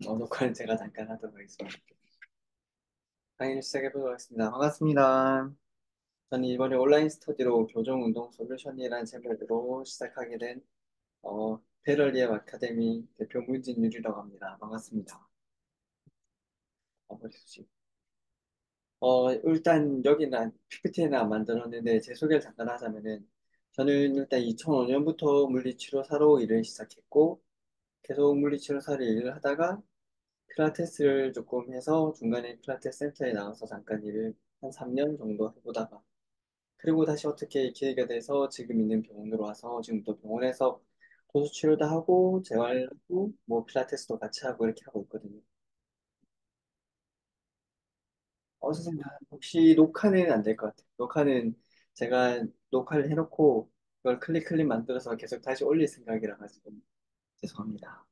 녹화는 제가 잠깐 하도록 하겠습니다. 강의 시작해보도록 하겠습니다. 반갑습니다. 저는 이번에 온라인 스터디로 교정운동 솔루션이라는 제목으로 시작하게 된 페럴리엠 아카데미 대표 문진율이라고 합니다. 반갑습니다. 머리 숱이. 일단 여기는 PPT는 안 만들었는데 제 소개를 잠깐 하자면은 저는 일단 2005년부터 물리치료사로 일을 시작했고 계속 물리치료사로 일을 하다가 필라테스를 조금 해서 중간에 필라테스 센터에 나가서 잠깐 일을 한 3년 정도 해보다가 그리고 다시 어떻게 기회가 돼서 지금 있는 병원으로 와서 지금 또 병원에서 도수 치료도 하고 재활하고 뭐 필라테스도 같이 하고 이렇게 하고 있거든요. 선생님 혹시 녹화는 안 될 것 같아요. 녹화는 제가 녹화를 해놓고 그걸 클릭 만들어서 계속 다시 올릴 생각이라 가지고 죄송합니다.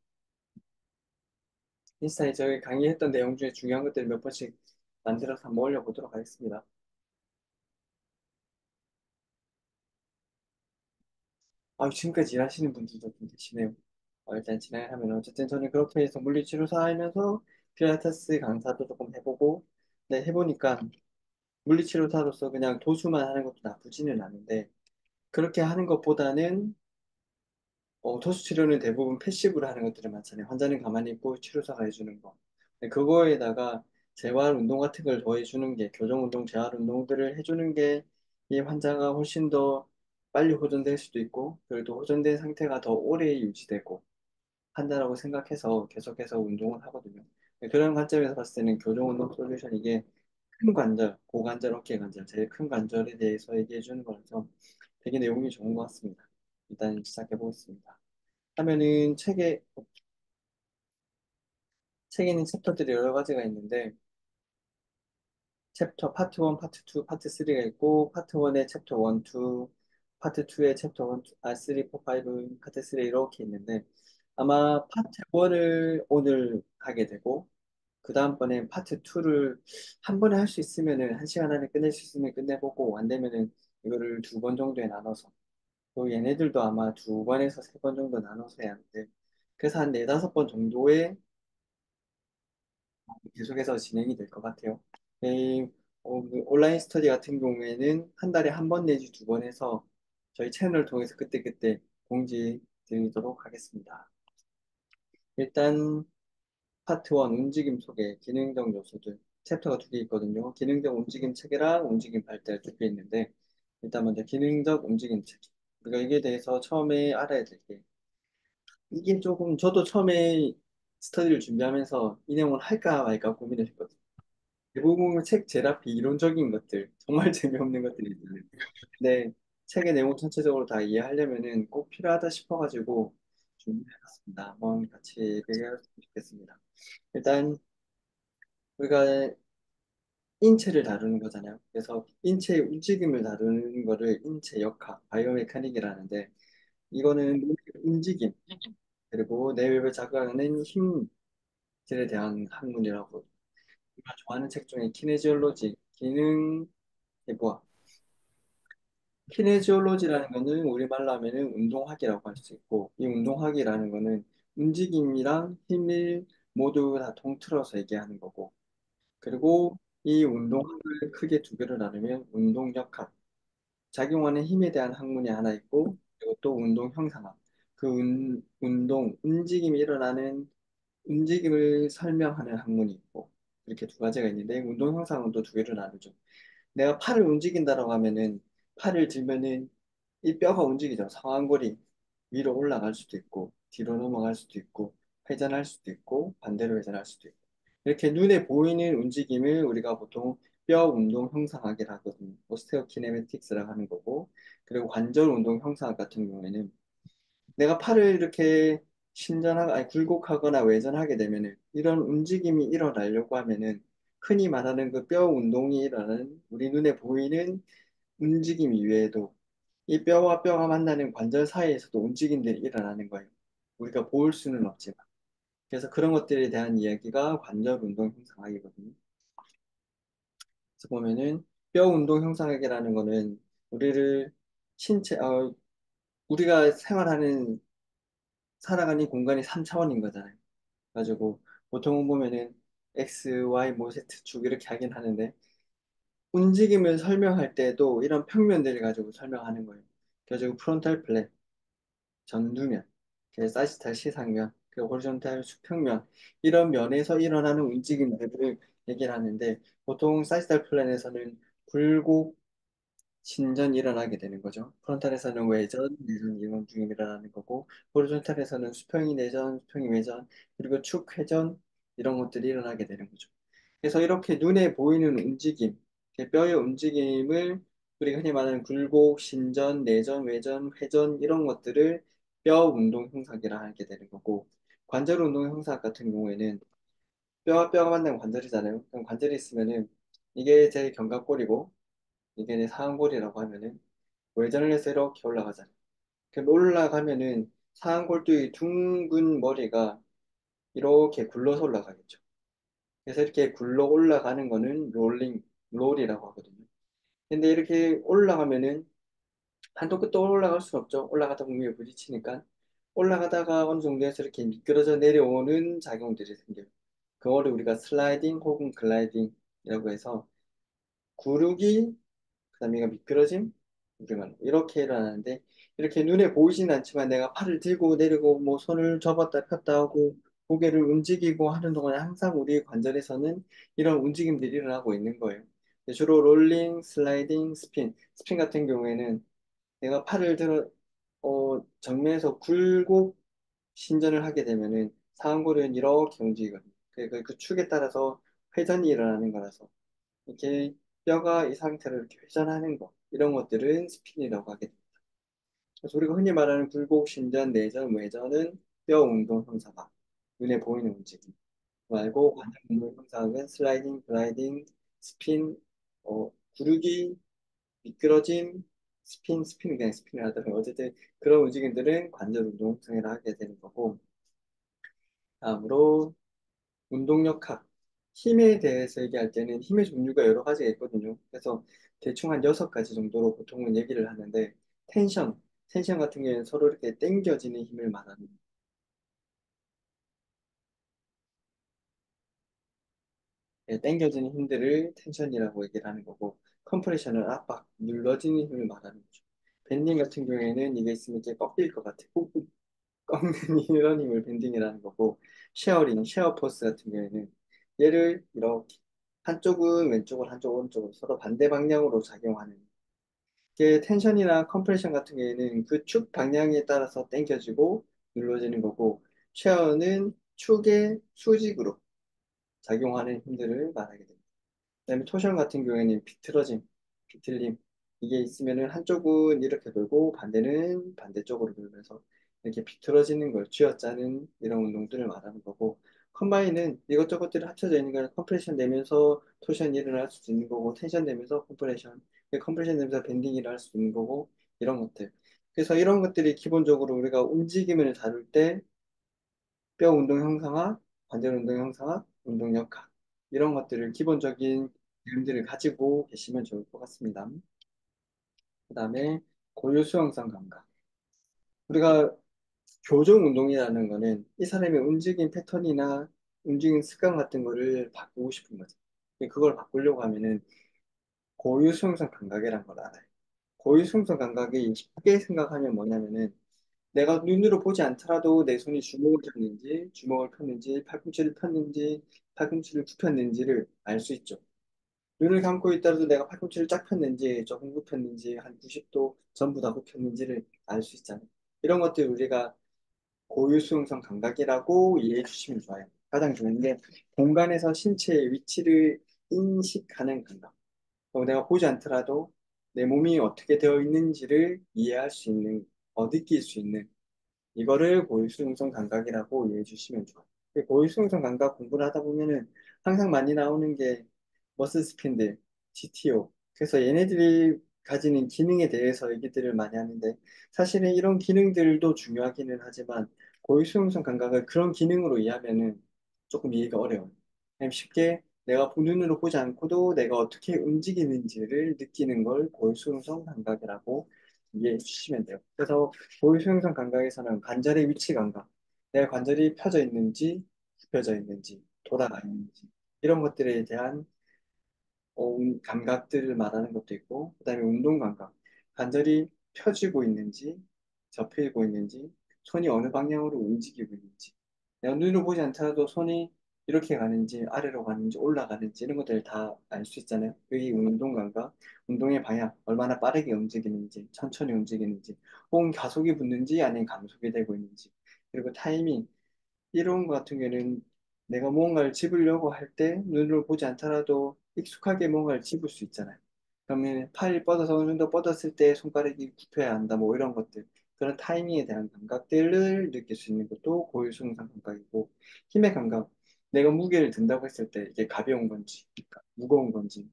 인스타에 저희 강의했던 내용 중에 중요한 것들 몇 번씩 만들어서 한번 올려보도록 하겠습니다. 지금까지 일하시는 분들도 좀 계시네요. 일단 진행을 하면 어쨌든 저는 그렇게 해서 물리치료사 하면서 필라테스 강사도 조금 해보고 네, 해보니까 물리치료사로서 그냥 도수만 하는 것도 나쁘지는 않은데 그렇게 하는 것보다는 도수 치료는 대부분 패시브로 하는 것들이 많잖아요. 환자는 가만히 있고 치료사가 해주는 거. 근데 그거에다가 재활 운동 같은 걸 더해주는 게 교정 운동, 재활 운동들을 해주는 게 이 환자가 훨씬 더 빨리 호전될 수도 있고 그래도 호전된 상태가 더 오래 유지되고 한다라고 생각해서 계속해서 운동을 하거든요. 네, 그런 관점에서 봤을 때는 교정 운동 솔루션 이게 큰 관절, 고관절, 어깨 관절, 제일 큰 관절에 대해서 얘기해 주는 거라서 되게 내용이 좋은 것 같습니다. 일단 시작해 보겠습니다. 하면은 책에는 챕터들이 여러 가지가 있는데 챕터 파트 1, 파트 2, 파트 3가 있고 파트 1에 챕터 1, 2, 파트 2에 챕터 1, 3, 4, 5, 파트 3 이렇게 있는데 아마 파트 1을 오늘 하게 되고 그 다음번에 파트 2를 한 번에 할 수 있으면은 한 시간 안에 끝낼 수 있으면 끝내보고 안 되면은 이거를 두 번 정도에 나눠서 또 얘네들도 아마 두 번에서 세 번 정도 나눠서 해야 하는데 그래서 한 네다섯 번 정도의 계속해서 진행이 될 것 같아요. 이, 그 온라인 스터디 같은 경우에는 한 달에 한 번 내지 두 번 해서 저희 채널을 통해서 그때그때 공지 드리도록 하겠습니다. 일단 파트 1 움직임 소개, 기능적 요소들 챕터가 두 개 있거든요. 기능적 움직임 체계랑 움직임 발달 두 개 있는데 일단 먼저 기능적 움직임 체계. 우리가 이게 대해서 처음에 알아야 될 게 이게 조금 저도 처음에 스터디를 준비하면서 이 내용을 할까 말까 고민을 했거든요. 대부분 책 제라피 이론적인 것들, 정말 재미없는 것들이 있잖아요. 근데 책의 내용 전체적으로 다 이해하려면은 꼭 필요하다 싶어가지고 준비해봤습니다. 한번 같이 얘기했으면 좋겠습니다. 일단 우리가 인체를 다루는 거잖아요. 그래서 인체의 움직임을 다루는 거를 인체 역학, 바이오메카닉이라는데 이거는 몸의 움직임, 그리고 내외를 자극하는 힘들에 대한 학문이라고 제가 좋아하는 책 중에 키네지올로지, 기능 해부학 키네지올로지라는 거는 우리말로 하면은 운동학이라고 할 수 있고, 이 운동학이라는 거는 움직임이랑 힘을 모두 다 통틀어서 얘기하는 거고, 그리고 이 운동학을 크게 두 개로 나누면 운동역학, 작용하는 힘에 대한 학문이 하나 있고, 그리고 또 운동 형상학, 그 운동, 움직임이 일어나는 움직임을 설명하는 학문이 있고, 이렇게 두 가지가 있는데, 운동 형상은 또 두 개로 나누죠. 내가 팔을 움직인다라고 하면은 팔을 들면은 이 뼈가 움직이죠. 상완골이 위로 올라갈 수도 있고 뒤로 넘어갈 수도 있고 회전할 수도 있고 반대로 회전할 수도 있고 이렇게 눈에 보이는 움직임을 우리가 보통 뼈 운동 형상학이라 하거든요. 오스테오키네매틱스라고 하는 거고 그리고 관절 운동 형상학 같은 경우에는 내가 팔을 이렇게 신전하고 아니 굴곡하거나 외전하게 되면은 이런 움직임이 일어나려고 하면은 흔히 말하는 그 뼈 운동이 일어나는 우리 눈에 보이는 움직임 이외에도 이 뼈와 뼈가 만나는 관절 사이에서도 움직임들이 일어나는 거예요. 우리가 볼 수는 없지만. 그래서 그런 것들에 대한 이야기가 관절 운동 형상학이거든요. 그래서 보면은 뼈 운동 형상학이라는 거는 우리를 신체, 우리가 생활하는 살아가는 이 공간이 3차원인 거잖아요. 가지고 보통은 보면은 X, Y, 뭐 Z 축 이렇게 하긴 하는데 움직임을 설명할 때도 이런 평면들을 가지고 설명하는 거예요. 그래가지고 프론탈 플랫, 전두면, 사지탈 시상면, 호리존탈 수평면 이런 면에서 일어나는 움직임들을 얘기를 하는데 보통 사지탈 플랜에서는 굴곡 신전이 일어나게 되는 거죠. 프론탈에서는 외전, 내전 이런 중임 일어나는 거고, 호리존탈에서는 수평이 내전, 수평이 외전, 그리고 축 회전 이런 것들이 일어나게 되는 거죠. 그래서 이렇게 눈에 보이는 움직임, 이렇게 뼈의 움직임을 우리가 흔히 말하는 굴곡, 신전, 내전, 외전, 회전 이런 것들을 뼈 운동 형상이라 하게 되는 거고, 관절 운동 형상 같은 경우에는 뼈와 뼈가 만나는 관절이잖아요. 그럼 관절이 있으면은 이게 제 견갑골이고 이게 내 상완골이라고 하면은 외전을 해서 이렇게 올라가잖아요. 그럼 올라가면은 상완골두의 둥근 머리가 이렇게 굴러서 올라가겠죠. 그래서 이렇게 굴러 올라가는 거는 롤이라고 하거든요. 근데 이렇게 올라가면은 한도 끝도 올라갈 수는 없죠. 올라가다 보면 위에 부딪히니까. 올라가다가 어느 정도에서 이렇게 미끄러져 내려오는 작용들이 생겨요. 그거를 우리가 슬라이딩 혹은 글라이딩이라고 해서 구르기 그다음에 이거 미끄러짐, 우리말 이렇게 일어나는데 이렇게 눈에 보이진 않지만 내가 팔을 들고 내리고 뭐 손을 접었다 폈다 하고 고개를 움직이고 하는 동안에 항상 우리 관절에서는 이런 움직임들이 일어나고 있는 거예요. 주로 롤링, 슬라이딩, 스핀 같은 경우에는 내가 팔을 들어 정면에서 굴곡 신전을 하게 되면은 상완골은 이렇게 움직이거든요. 그 축에 따라서 회전이 일어나는 거라서 이렇게 뼈가 이 상태로 이렇게 회전하는 거 이런 것들은 스핀이라고 하게 됩니다. 그래서 우리가 흔히 말하는 굴곡, 신전, 내전, 외전은 뼈 운동 형사가 눈에 보이는 움직임 말고 관절 운동 형상은 슬라이딩, 글라이딩, 스핀, 구르기, 미끄러짐, 스핀은 그냥 스핀을 하더라고요. 어쨌든 그런 움직임들은 관절 운동 형상이라 하게 되는 거고 다음으로 운동력학, 힘에 대해서 얘기할 때는 힘의 종류가 여러 가지가 있거든요. 그래서 대충 한 6가지 정도로 보통은 얘기를 하는데, 텐션 같은 경우에는 서로 이렇게 당겨지는 힘을 말하는, 당겨지는 힘들을 텐션이라고 얘기를 하는 거고, 컴프레션은 압박, 눌러지는 힘을 말하는 거죠. 밴딩 같은 경우에는 이게 있으면 이렇게 꺾일 것 같아. 꾹꾹 꺾는 이런 힘을 밴딩이라는 거고, 쉐어 포스 같은 경우에는 얘를 이렇게 한쪽은 왼쪽으로 한쪽은 오른쪽으로 서로 반대 방향으로 작용하는 이게 텐션이나 컴프레션 같은 경우에는 그 축 방향에 따라서 당겨지고 눌러지는 거고 쉐어는 축의 수직으로 작용하는 힘들을 말하게 됩니다. 그다음에 토션 같은 경우에는 비틀림 이게 있으면은 한쪽은 이렇게 돌고 반대는 반대쪽으로 돌면서 이렇게 비틀어지는 걸 쥐어짜는 이런 운동들을 말하는 거고 컴바인은 이것저것들이 합쳐져 있는 걸 컴프레션 되면서 토션이 일어날 수도 있는 거고 텐션 되면서 컴프레션 되면서 밴딩이 일어날 수도 있는 거고 이런 것들 그래서 이런 것들이 기본적으로 우리가 움직임을 다룰 때 뼈 운동 형상화, 관절 운동 형상화, 운동 역학 이런 것들을 기본적인 개념들을 가지고 계시면 좋을 것 같습니다. 그다음에 고유 수용성 감각. 우리가 교정 운동이라는 거는 이 사람의 움직임 패턴이나 움직임 습관 같은 거를 바꾸고 싶은 거죠. 근데 그걸 바꾸려고 하면은 고유 수용성 감각이라는 걸 알아요. 고유 수용성 감각이 쉽게 생각하면 뭐냐면은 내가 눈으로 보지 않더라도 내 손이 주먹을 쥐었는지, 주먹을 폈는지, 팔꿈치를 폈는지, 팔꿈치를 굽혔는지를 알 수 있죠. 눈을 감고 있더라도 내가 팔꿈치를 쫙 폈는지, 조금 굽혔는지, 한 90도 전부 다 굽혔는지를 알 수 있잖아요. 이런 것들 우리가 고유수용성 감각이라고 이해해 주시면 좋아요. 가장 좋은 게 공간에서 신체의 위치를 인식하는 감각. 내가 보지 않더라도 내 몸이 어떻게 되어 있는지를 이해할 수 있는, 느낄 수 있는 이거를 고유수용성 감각이라고 이해해 주시면 좋아요. 고유수용성 감각 공부를 하다 보면은 항상 많이 나오는 게 머슬 스핀들, GTO. 그래서 얘네들이 가지는 기능에 대해서 얘기들을 많이 하는데 사실은 이런 기능들도 중요하기는 하지만 고유수용성 감각을 그런 기능으로 이해하면은 조금 이해가 어려워요. 그냥 쉽게 내가 눈으로 보지 않고도 내가 어떻게 움직이는지를 느끼는 걸 고유수용성 감각이라고 이해해 주시면 돼요. 그래서 고유수용성 감각에서는 관절의 위치 감각, 내 관절이 펴져 있는지 굽혀져 있는지 돌아가 있는지 이런 것들에 대한 감각들을 말하는 것도 있고, 그다음에 운동 감각, 관절이 펴지고 있는지, 접히고 있는지, 손이 어느 방향으로 움직이고 있는지, 내가 눈으로 보지 않더라도 손이 이렇게 가는지, 아래로 가는지, 올라가는지, 이런 것들을 다 알 수 있잖아요. 그게 운동 감각, 운동의 방향, 얼마나 빠르게 움직이는지, 천천히 움직이는지, 혹은 가속이 붙는지, 아니면 감속이 되고 있는지, 그리고 타이밍, 이런 거 같은 경우에는 내가 뭔가를 집으려고 할 때 눈으로 보지 않더라도 익숙하게 뭔가를 집을 수 있잖아요. 그러면 팔이 뻗어서 어느 정도 뻗었을 때 손가락이 굽혀야 한다, 뭐 이런 것들. 그런 타이밍에 대한 감각들을 느낄 수 있는 것도 고유승상 감각이고, 힘의 감각. 내가 무게를 든다고 했을 때 이게 가벼운 건지, 무거운 건지.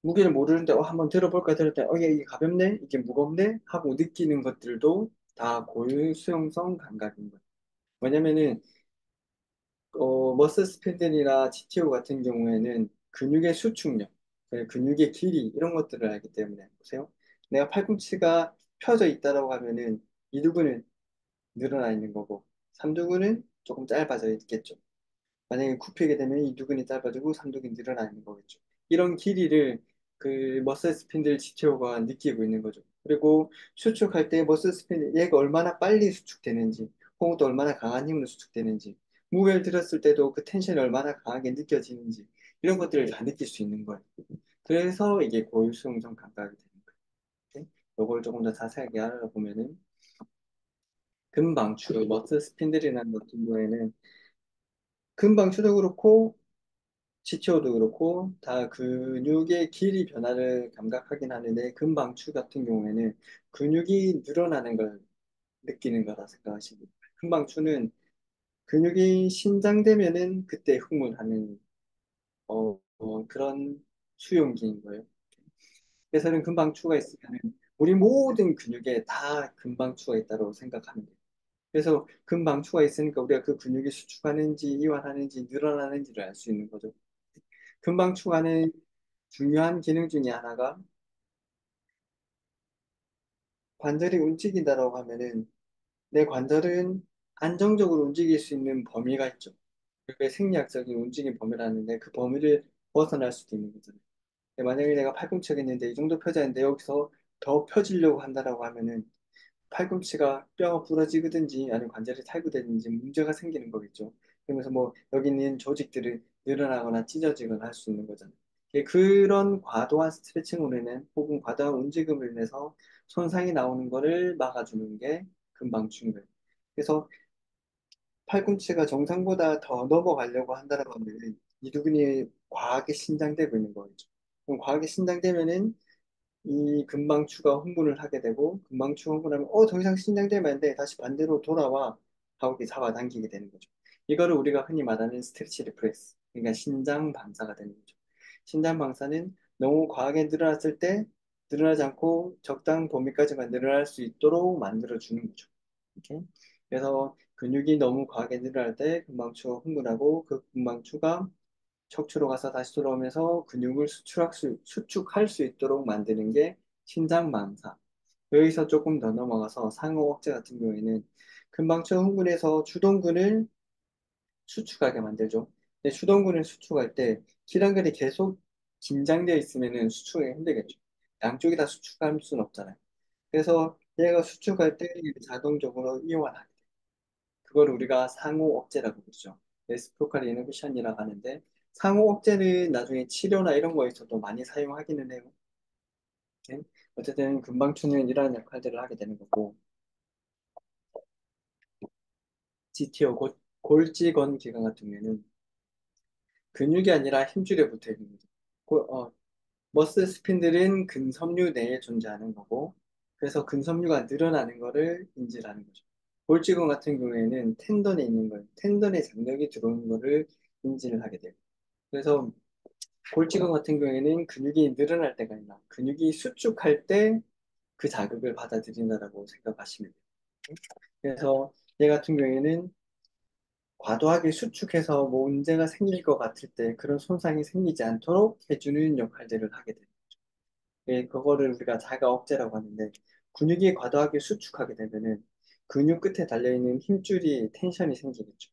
무게를 모르는데 한번 들어볼까 들을 때 이게 가볍네? 이게 무겁네? 하고 느끼는 것들도 다 고유수용성 감각인 거예요. 왜냐면은 머슬 스팬들이나 GTO 같은 경우에는 근육의 수축력, 근육의 길이 이런 것들을 알기 때문에 보세요. 내가 팔꿈치가 펴져 있다라고 하면은 이두근은 늘어나 있는 거고 삼두근은 조금 짧아져 있겠죠. 만약에 굽히게 되면 이두근이 짧아지고 삼두근이 늘어나 있는 거겠죠. 이런 길이를 그 머슬 스핀들 지체오가 느끼고 있는 거죠. 그리고 수축할 때 머슬 스핀 얘가 얼마나 빨리 수축되는지, 혹은 또 얼마나 강한 힘으로 수축되는지, 무게를 들었을 때도 그 텐션이 얼마나 강하게 느껴지는지 이런 것들을 다 느낄 수 있는 거예요. 그래서 이게 고유수용성 감각이 되는 거예요. 이걸 조금 더 자세하게 알아보면은 근방추, 머슬 스핀들이라는 같은 경우에는 근방추도 그렇고 지치오도 그렇고 다 근육의 길이 변화를 감각하긴 하는데 근방추 같은 경우에는 근육이 늘어나는 걸 느끼는 거라 생각하시면 돼요. 근방추는 근육이 신장되면은 그때 흥분하는 그런 수용기인 거예요. 그래서는 근방추가 있으면 우리 모든 근육에 다 근방추가 있다고 생각하면 돼요. 그래서 근방추가 있으니까 우리가 그 근육이 수축하는지 이완하는지 늘어나는지를 알 수 있는 거죠. 근방추가는 중요한 기능 중에 하나가 관절이 움직인다라고 하면은 내 관절은 안정적으로 움직일 수 있는 범위가 있죠. 그게 생리학적인 움직임 범위라는데 그 범위를 벗어날 수도 있는 거잖아요. 만약에 내가 팔꿈치가 있는데 이 정도 펴져 있는데 여기서 더 펴지려고 한다라고 하면은 팔꿈치가 뼈가 부러지든지 아니면 관절이 탈구되든지 문제가 생기는 거겠죠. 그러면서 뭐 여기 있는 조직들이 늘어나거나 찢어지거나 할 수 있는 거잖아요. 그런 과도한 스트레칭으로 인해 혹은 과도한 움직임으로 인해서 손상이 나오는 거를 막아주는 게 금방충 거예요. 그래서 팔꿈치가 정상보다 더 넘어가려고 한다는 건데 이두근이 과하게 신장되고 있는 거죠. 그럼 과하게 신장되면은 이 금방추가 흥분을 하게 되고 금방추가 흥분하면 더 이상 신장되면 안 돼. 다시 반대로 돌아와 하고 이렇게 잡아당기게 되는 거죠. 이거를 우리가 흔히 말하는 스트레치 리프렉스, 그러니까 신장 방사가 되는 거죠. 신장 방사는 너무 과하게 늘어났을 때 늘어나지 않고 적당 범위까지만 늘어날 수 있도록 만들어 주는 거죠. 이렇게. 그래서 근육이 너무 과하게 늘어날 때 금방추가 흥분하고 그 금방추가 척추로 가서 다시 돌아오면서 근육을 수축할 수 있도록 만드는 게 신장망사. 여기서 조금 더 넘어가서 상호 억제 같은 경우에는 금방추 흥분해서 주동근을 수축하게 만들죠. 근데 주동근을 수축할 때 기관근이 계속 긴장되어 있으면 수축이 힘들겠죠. 양쪽이 다 수축할 수는 없잖아요. 그래서 얘가 수축할 때 자동적으로 이완하게 돼요. 그걸 우리가 상호 억제라고 부르죠. 레시프로칼 이노베이션이라고 하는데 상호 억제는 나중에 치료나 이런 거에서도 많이 사용하기는 해요. 네? 어쨌든 금방추는 이러한 역할들을 하게 되는 거고 GTO 골직원 기관 같은 경우에는 근육이 아니라 힘줄에 붙어 있는 거죠. 머슬 스핀들은 근섬유 내에 존재하는 거고 그래서 근섬유가 늘어나는 거를 인지하는 거죠. 골직원 같은 경우에는 텐던에 있는 거예요. 텐던에 장력이 들어오는 거를 인지를 하게 돼요. 그래서 골직원 같은 경우에는 근육이 늘어날 때가 있나 근육이 수축할 때 그 자극을 받아들인다라고 생각하시면 돼요. 그래서 얘 같은 경우에는 과도하게 수축해서 뭐 문제가 생길 것 같을 때 그런 손상이 생기지 않도록 해주는 역할들을 하게 돼요. 그거를 우리가 자가 억제라고 하는데 근육이 과도하게 수축하게 되면은 근육 끝에 달려있는 힘줄이 텐션이 생기겠죠.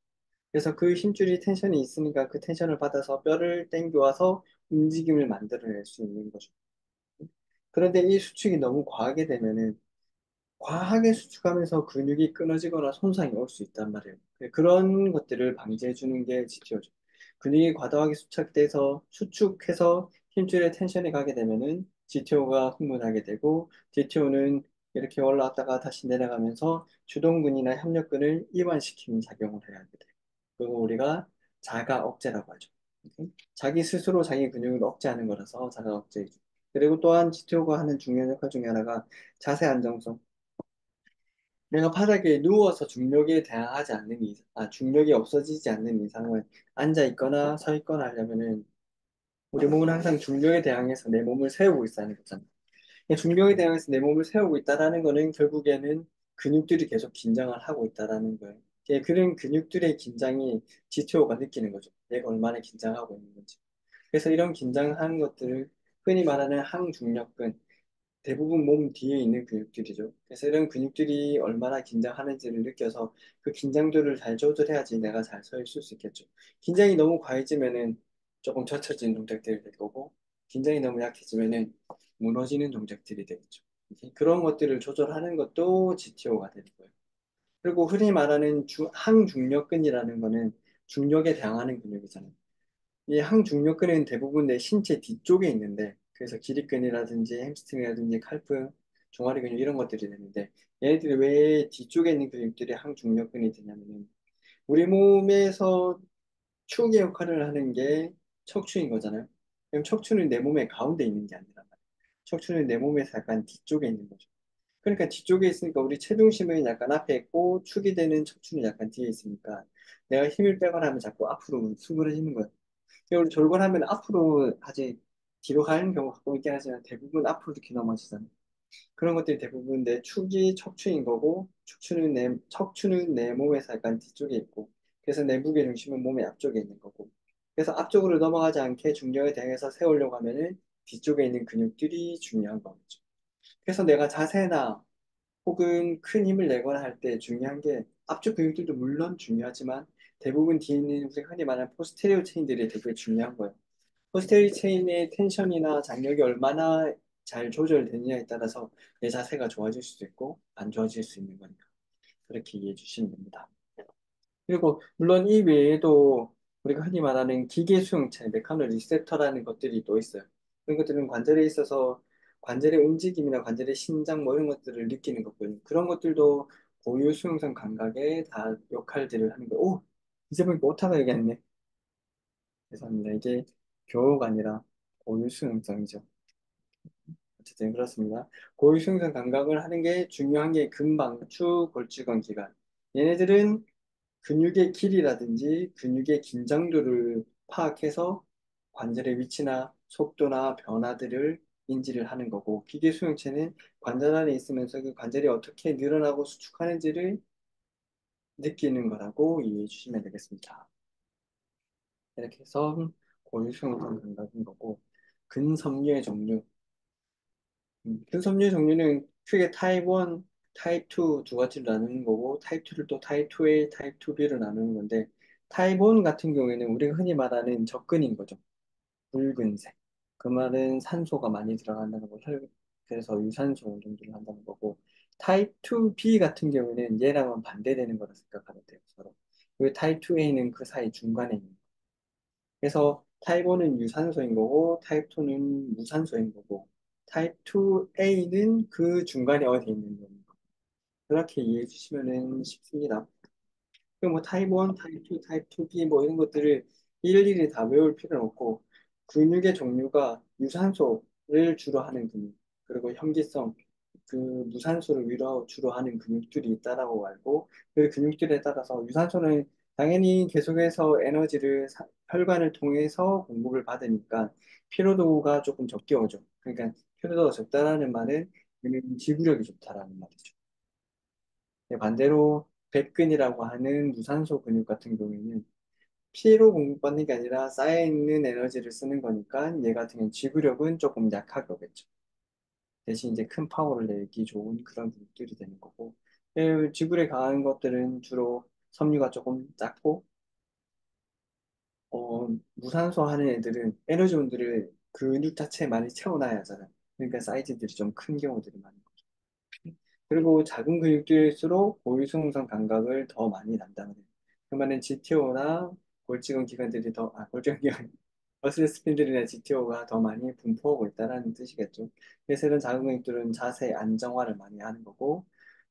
그래서 그 힘줄이 텐션이 있으니까 그 텐션을 받아서 뼈를 당겨와서 움직임을 만들어낼 수 있는 거죠. 그런데 이 수축이 너무 과하게 되면은 과하게 수축하면서 근육이 끊어지거나 손상이 올 수 있단 말이에요. 그런 것들을 방지해 주는 게 GTO죠. 근육이 과도하게 수축돼서 수축해서 힘줄에 텐션이 가게 되면은 GTO가 흥분하게 되고 GTO는 이렇게 올라왔다가 다시 내려가면서 주동근이나 협력근을 이완시키는 작용을 해야 하게 돼요. 그리고 우리가 자가 억제라고 하죠. 자기 스스로 자기 근육을 억제하는 거라서 자가 억제이죠. 그리고 또한 GTO가 하는 중요한 역할 중에 하나가 자세 안정성. 내가 바닥에 누워서 중력에 대항하지 않는 이상, 중력이 없어지지 않는 이상은 앉아 있거나 서 있거나 하려면은 우리 몸은 항상 중력에 대항해서 내 몸을 세우고 있다는 거잖아. 중력에 대항해서 내 몸을 세우고 있다라는 거는 결국에는 근육들이 계속 긴장을 하고 있다라는 거예요. 그런 근육들의 긴장이 GTO가 느끼는 거죠. 내가 얼마나 긴장하고 있는 건지. 그래서 이런 긴장하는 것들을 흔히 말하는 항중력근, 대부분 몸 뒤에 있는 근육들이죠. 그래서 이런 근육들이 얼마나 긴장하는지를 느껴서 그 긴장도를 잘 조절해야지 내가 잘 서 있을 수 있겠죠. 긴장이 너무 과해지면은 조금 젖혀진 동작들이 될 거고, 긴장이 너무 약해지면은 무너지는 동작들이 되겠죠. 그런 것들을 조절하는 것도 GTO가 되는 거예요. 그리고 흔히 말하는 항중력근이라는 거는 중력에 대항하는 근육이잖아요. 이 항중력근은 대부분 내 신체 뒤쪽에 있는데, 그래서 기립근이라든지 햄스트링이라든지 칼프, 종아리 근육 이런 것들이 되는데, 얘네들이 왜 뒤쪽에 있는 근육들이 항중력근이 되냐면은, 우리 몸에서 축의 역할을 하는 게 척추인 거잖아요. 그럼 척추는 내 몸의 가운데 있는 게 아니란 말이에요. 척추는 내 몸에서 약간 뒤쪽에 있는 거죠. 그러니까 뒤쪽에 있으니까 우리 체중심은 약간 앞에 있고, 축이 되는 척추는 약간 뒤에 있으니까, 내가 힘을 빼거나 하면 자꾸 앞으로 수그러지는 거예요. 우리 졸곤하면 앞으로 하지 뒤로 가는 경우가 가끔 있긴 하지만 대부분 앞으로 이렇게 넘어지잖아요. 그런 것들이 대부분 내 축이 척추인 거고 척추는 내 몸에서 약간 뒤쪽에 있고 그래서 내 무게 중심은 몸의 앞쪽에 있는 거고 그래서 앞쪽으로 넘어가지 않게 중력에 대해서 세우려고 하면은 뒤쪽에 있는 근육들이 중요한 거죠. 그래서 내가 자세나 혹은 큰 힘을 내거나 할 때 중요한 게 앞쪽 근육들도 물론 중요하지만 대부분 뒤에 있는 우리가 흔히 말하는 포스테리어 체인들이 되게 중요한 거예요. 포스테리 체인의 텐션이나 장력이 얼마나 잘 조절되느냐에 따라서 내 자세가 좋아질 수도 있고 안 좋아질 수 있는 거니까 그렇게 이해해 주시면 됩니다. 그리고 물론 이 외에도 우리가 흔히 말하는 기계 수용체, 메카노 리셉터라는 것들이 또 있어요. 그런 것들은 관절에 있어서 관절의 움직임이나 관절의 신장 뭐 이런 것들을 느끼는 것들 그런 것들도 고유 수용성 감각에 다 역할들을 하는 거예요. 오! 이제 보니까 못하다 얘기했네. 죄송합니다. 이게 교호가 아니라 고유 수용성이죠. 어쨌든 그렇습니다. 고유승선 감각을 하는 게 중요한 게 근방추, 골직원 기관. 얘네들은 근육의 길이라든지 근육의 긴장도를 파악해서 관절의 위치나 속도나 변화들을 인지를 하는 거고 기계 수용체는 관절 안에 있으면서 그 관절이 어떻게 늘어나고 수축하는지를 느끼는 거라고 이해해 주시면 되겠습니다. 이렇게 해서 고유수용성 감각인 거고 근섬유의 종류 근섬유 종류는 크게 타입 1, 타입 2 두 가지로 나누는 거고 타입 2를 또 타입 2A, 타입 2B로 나누는 건데 타입 1 같은 경우에는 우리가 흔히 말하는 접근인 거죠. 붉은색. 그 말은 산소가 많이 들어간다는 거, 그래서 유산소 정도를 한다는 거고 타입 2B 같은 경우에는 얘랑은 반대되는 거라 생각하면 돼요. 서로. 그 타입 2A는 그 사이 중간에 있는 거예요. 그래서 타입 1은 유산소인 거고, 타입 2는 무산소인 거고, 타입 2A는 그 중간에 어디 있는 겁니다. 그렇게 이해해 주시면 쉽습니다. 그럼 뭐 타입 1, 타입 2, 타입 2B 뭐 이런 것들을 일일이 다 외울 필요는 없고 근육의 종류가 유산소를 주로 하는 근육 그리고 현기성 그 무산소를 주로 하는 근육들이 있다라고 알고 그 근육들에 따라서 유산소는 당연히 계속해서 에너지를 혈관을 통해서 공급을 받으니까 피로도가 조금 적게 오죠. 그러니까 피로도가 적다라는 말은 지구력이 좋다라는 말이죠. 반대로 백근이라고 하는 무산소 근육 같은 경우에는 피로 공급받는 게 아니라 쌓여있는 에너지를 쓰는 거니까 얘 같은 경우는 지구력은 조금 약하게 오겠죠. 대신 이제 큰 파워를 내기 좋은 그런 근육들이 되는 거고 지구력이 강한 것들은 주로 섬유가 조금 작고 좀 무산소 하는 애들은 에너지원들을 근육 자체에 많이 채워놔야 하잖아. 그러니까 사이즈들이 좀 큰 경우들이 많은 거죠. 그리고 작은 근육들일수록 고유승선 감각을 더 많이 담당을 해요. 그러면은 GTO나 골직근 기관들이 골직근 기관, 머슬 스핀들이나 GTO가 더 많이 분포하고 있다는 뜻이겠죠. 그래서 이런 작은 근육들은 자세 안정화를 많이 하는 거고,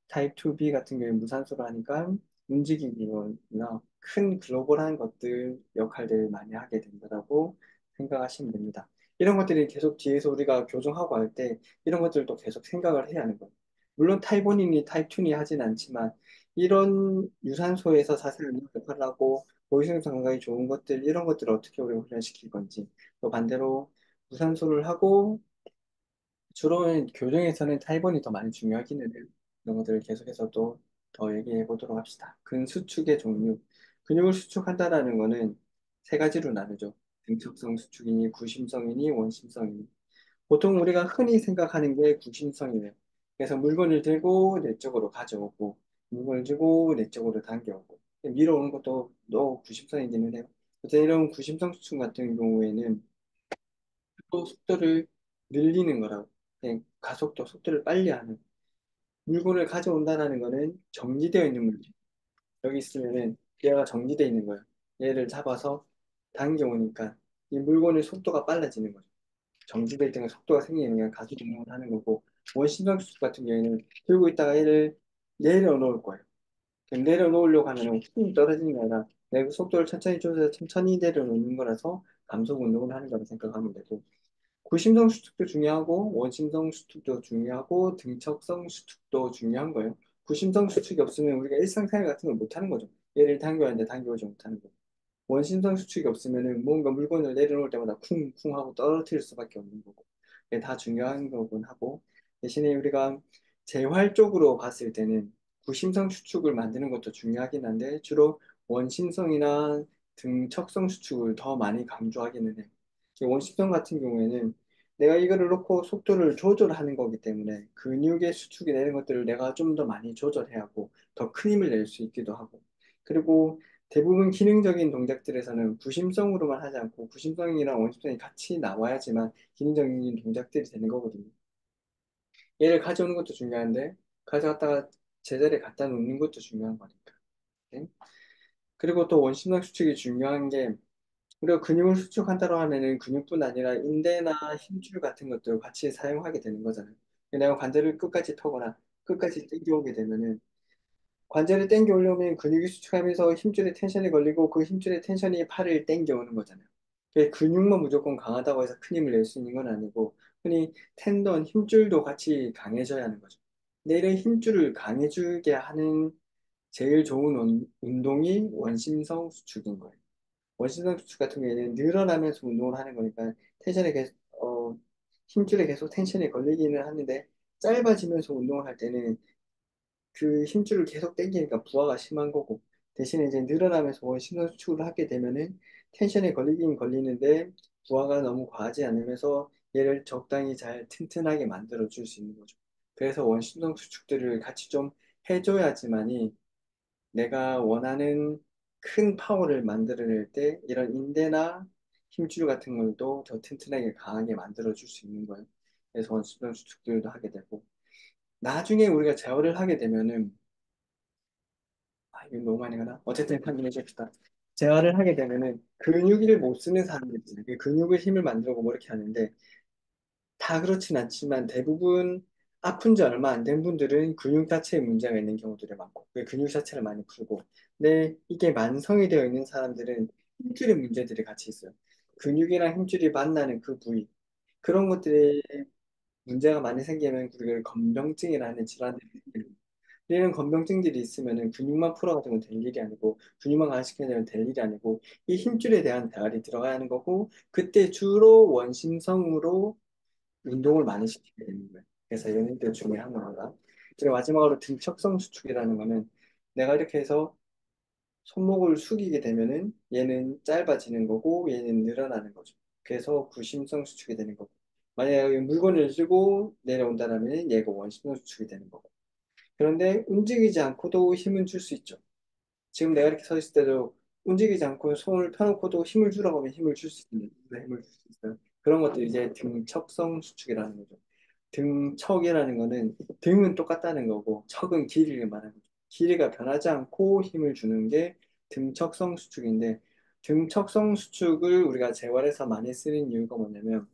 타입 2B 같은 경우에 무산소로 하니까 움직이기나 큰 글로벌한 것들 역할들을 많이 하게 된다고 생각하시면 됩니다. 이런 것들이 계속 뒤에서 우리가 교정하고 할 때 이런 것들도 계속 생각을 해야 하는 거예요. 물론 타입 1이니 타입 2니 하진 않지만 이런 유산소에서 자세한 역할을 하고 보이승선 감각이 좋은 것들 이런 것들을 어떻게 우리가 훈련시킬 건지 또 반대로 무산소를 하고 주로 교정에서는 타입1이 더 많이 중요하기는 해요. 이런 것들을 계속해서 또 더 얘기해 보도록 합시다. 근수축의 종류. 근육을 수축한다라는 거는 세 가지로 나누죠. 등척성 수축이니, 구심성이니, 원심성이니. 보통 우리가 흔히 생각하는 게 구심성이에요. 그래서 물건을 들고 내 쪽으로 가져오고, 물건을 들고 내 쪽으로 당겨오고, 밀어오는 것도 또 구심성이기는 해요. 그래서 이런 구심성 수축 같은 경우에는 또 속도를 늘리는 거라고. 그냥 가속도, 속도를 빨리 하는. 물건을 가져온다는 거는 정지되어 있는 물질. 여기 있으면은 얘가 정지되어 있는 거예요. 얘를 잡아서 당겨오니까 이 물건의 속도가 빨라지는 거죠. 정지되어 있던 속도가 생기는 게 가속 운동을 하는 거고, 원심력수축 같은 경우에는 들고 있다가 얘를 내려놓을 거예요. 내려놓으려고 하면 힘이 떨어지는 게 아니라 내가 속도를 천천히 줘서 천천히 내려놓는 거라서 감속 운동을 하는 거라고 생각하면 되고, 구심성 수축도 중요하고 원심성 수축도 중요하고 등척성 수축도 중요한 거예요. 구심성 수축이 없으면 우리가 일상생활 같은 걸 못하는 거죠. 얘를 당겨야 하는데 당겨오지 못하는 거예요. 원심성 수축이 없으면은 뭔가 물건을 내려놓을 때마다 쿵쿵 하고 떨어뜨릴 수밖에 없는 거고. 이게 다 중요한 거긴 하고 대신에 우리가 재활 쪽으로 봤을 때는 구심성 수축을 만드는 것도 중요하긴 한데 주로 원심성이나 등척성 수축을 더 많이 강조하기는 해요. 원심성 같은 경우에는 내가 이거를 놓고 속도를 조절하는 거기 때문에 근육의 수축이 되는 것들을 내가 좀 더 많이 조절해야 하고 더 큰 힘을 낼 수 있기도 하고 그리고 대부분 기능적인 동작들에서는 구심성으로만 하지 않고 구심성이랑 원심성이 같이 나와야지만 기능적인 동작들이 되는 거거든요. 얘를 가져오는 것도 중요한데 가져갔다가 제자리에 갖다 놓는 것도 중요한 거니까. 네? 그리고 또 원심력 수축이 중요한 게 우리가 근육을 수축한다고 하면은 근육뿐 아니라 인대나 힘줄 같은 것도 같이 사용하게 되는 거잖아요. 내가 관절을 끝까지 터거나 끝까지 당겨오게 되면은 관절을 당겨 오려면 근육이 수축하면서 힘줄에 텐션이 걸리고 그 힘줄의 텐션이 팔을 당겨 오는 거잖아요. 근육만 무조건 강하다고 해서 큰 힘을 낼 수 있는 건 아니고 흔히 텐던, 힘줄도 같이 강해져야 하는 거죠. 근데 이런 힘줄을 강해지게 하는 제일 좋은 운동이 원심성 수축인 거예요. 원심성 수축 같은 경우에는 늘어나면서 운동을 하는 거니까 텐션에 계속 힘줄에 계속 텐션이 걸리기는 하는데 짧아지면서 운동을 할 때는 그 힘줄을 계속 당기니까 부하가 심한 거고 대신에 이제 늘어나면서 원심력 수축을 하게 되면은 텐션에 걸리긴 걸리는데 부하가 너무 과하지 않으면서 얘를 적당히 잘 튼튼하게 만들어 줄 수 있는 거죠. 그래서 원심력 수축들을 같이 좀 해줘야지만이 내가 원하는 큰 파워를 만들어낼 때 이런 인대나 힘줄 같은 걸도 더 튼튼하게 강하게 만들어 줄 수 있는 거예요. 그래서 원심력 수축들도 하게 되고 나중에 우리가 제어를 하게 되면은 이거 너무 많이 가나? 어쨌든 판단해 줍시다. 재활을 하게 되면은 근육을 못 쓰는 사람들 있잖아요. 그 근육을 힘을 만들고 뭐 이렇게 하는데 다 그렇진 않지만 대부분 아픈 지 얼마 안 된 분들은 근육 자체에 문제가 있는 경우들이 많고 그 근육 자체를 많이 풀고 근데 이게 만성이 되어 있는 사람들은 힘줄의 문제들이 같이 있어요. 근육이랑 힘줄이 만나는 그 부위 그런 것들이 문제가 많이 생기면 그걸 건병증이라는 질환들이 생기는 이런 건병증들이 있으면은 근육만 풀어가지고 될 일이 아니고 근육만 강화시키면 될 일이 아니고 이 힘줄에 대한 대안이 들어가야 하는 거고 그때 주로 원심성으로 운동을 많이 시키게 되는 거예요. 그래서 이런 힘들 중에 하나가 그리고 마지막으로 등척성 수축이라는 거는 내가 이렇게 해서 손목을 숙이게 되면은 얘는 짧아지는 거고 얘는 늘어나는 거죠. 그래서 구심성 수축이 되는 거고 만약에 물건을 들고 내려온다면 얘가 원심성 수축이 되는 거고 그런데 움직이지 않고도 힘은 줄 수 있죠. 지금 내가 이렇게 서 있을 때도 움직이지 않고 손을 펴놓고도 힘을 주라고 하면 힘을 줄 수 있는, 힘을 줄 수 있어요. 그런 것도 이제 등척성 수축이라는 거죠. 등척이라는 거는 등은 똑같다는 거고 척은 길이를 말하는 거죠. 길이가 변하지 않고 힘을 주는 게 등척성 수축인데 등척성 수축을 우리가 재활에서 많이 쓰는 이유가 뭐냐면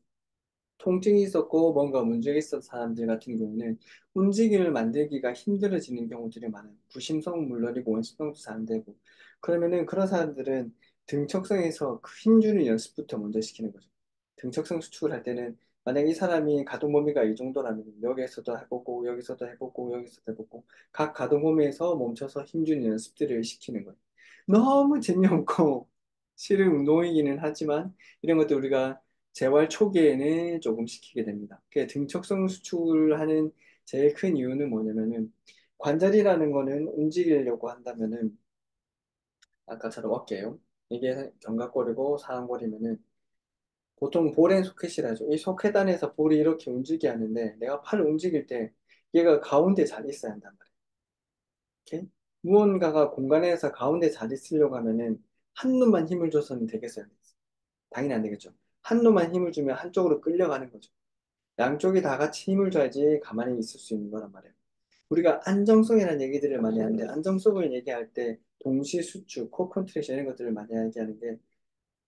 통증이 있었고 뭔가 문제가 있었던 사람들 같은 경우는 움직임을 만들기가 힘들어지는 경우들이 많아요. 부심성 물론이고 원심성도 잘 안 되고. 그러면은 그런 사람들은 등척성에서 그 힘주는 연습부터 먼저 시키는 거죠. 등척성 수축을 할 때는 만약 이 사람이 가동 범위가 이 정도라면 여기에서도 해보고 여기서도 해보고 여기서도 해보고 각 가동 범위에서 멈춰서 힘주는 연습들을 시키는 거예요. 너무 재미없고 싫은 운동이기는 하지만 이런 것도 우리가 재활 초기에는 조금 시키게 됩니다. 그 등척성 수축을 하는 제일 큰 이유는 뭐냐면은 관절이라는 거는 움직이려고 한다면은 아까처럼 어깨요. 이게 견갑골이고 상완골이면은 보통 볼앤 소켓이라죠. 이 소켓 안에서 볼이 이렇게 움직여야 하는데 내가 팔을 움직일 때 얘가 가운데 잘 있어야 한단 말이에요. 이렇게 무언가가 공간에서 가운데 잘 있으려고 하면은 한 놈만 힘을 줘서는 되겠어요? 당연히 안 되겠죠. 한 놈만 힘을 주면 한쪽으로 끌려가는 거죠. 양쪽이 다 같이 힘을 줘야지 가만히 있을 수 있는 거란 말이에요. 우리가 안정성이라는 얘기들을 많이 하는데 안정성을 얘기할 때 동시 수축, 코 컨트랙션 이런 것들을 많이 얘기하는 게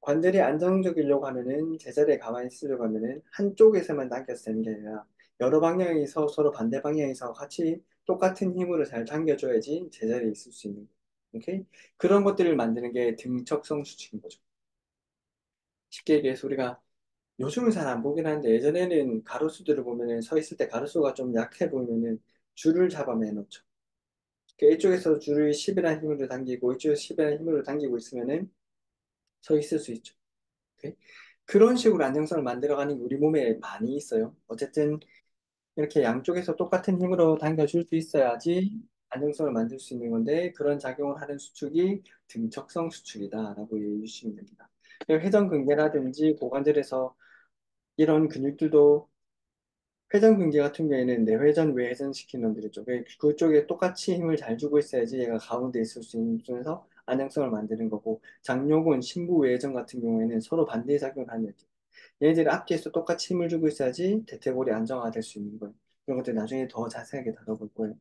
관절이 안정적이려고 하면은 제자리에 가만히 있으려고 하면은 한쪽에서만 당겨서 되는 게 아니라 여러 방향에서 서로 반대 방향에서 같이 똑같은 힘으로 잘 당겨줘야지 제자리에 있을 수 있는 거예요. 오케이? 그런 것들을 만드는 게 등척성 수축인 거죠. 쉽게 얘기해서 우리가 요즘은 잘 안 보긴 하는데 예전에는 가로수들을 보면은 서 있을 때 가로수가 좀 약해 보이면은 줄을 잡아 매놓죠. 그러니까 이쪽에서 줄을 10이라는 힘으로 당기고 이쪽에서 10이라는 힘으로 당기고 있으면은 서 있을 수 있죠. 오케이? 그런 식으로 안정성을 만들어가는 게 우리 몸에 많이 있어요. 어쨌든 이렇게 양쪽에서 똑같은 힘으로 당겨줄 수 있어야지 안정성을 만들 수 있는 건데 그런 작용을 하는 수축이 등척성 수축이다라고 이해해 주시면 됩니다. 회전근개라든지 고관절에서 이런 근육들도 회전근개 같은 경우에는 내회전, 외회전 시키는 놈들이죠. 그쪽에 똑같이 힘을 잘 주고 있어야지 얘가 가운데 있을 수 있는 쪽에서 안정성을 만드는 거고, 장요근, 신부외전 같은 경우에는 서로 반대의 작용을 하는 거죠. 얘네들이 앞뒤에서 똑같이 힘을 주고 있어야지 대퇴골이 안정화될 수 있는 거예요. 그런 것들 나중에 더 자세하게 다뤄볼 거예요.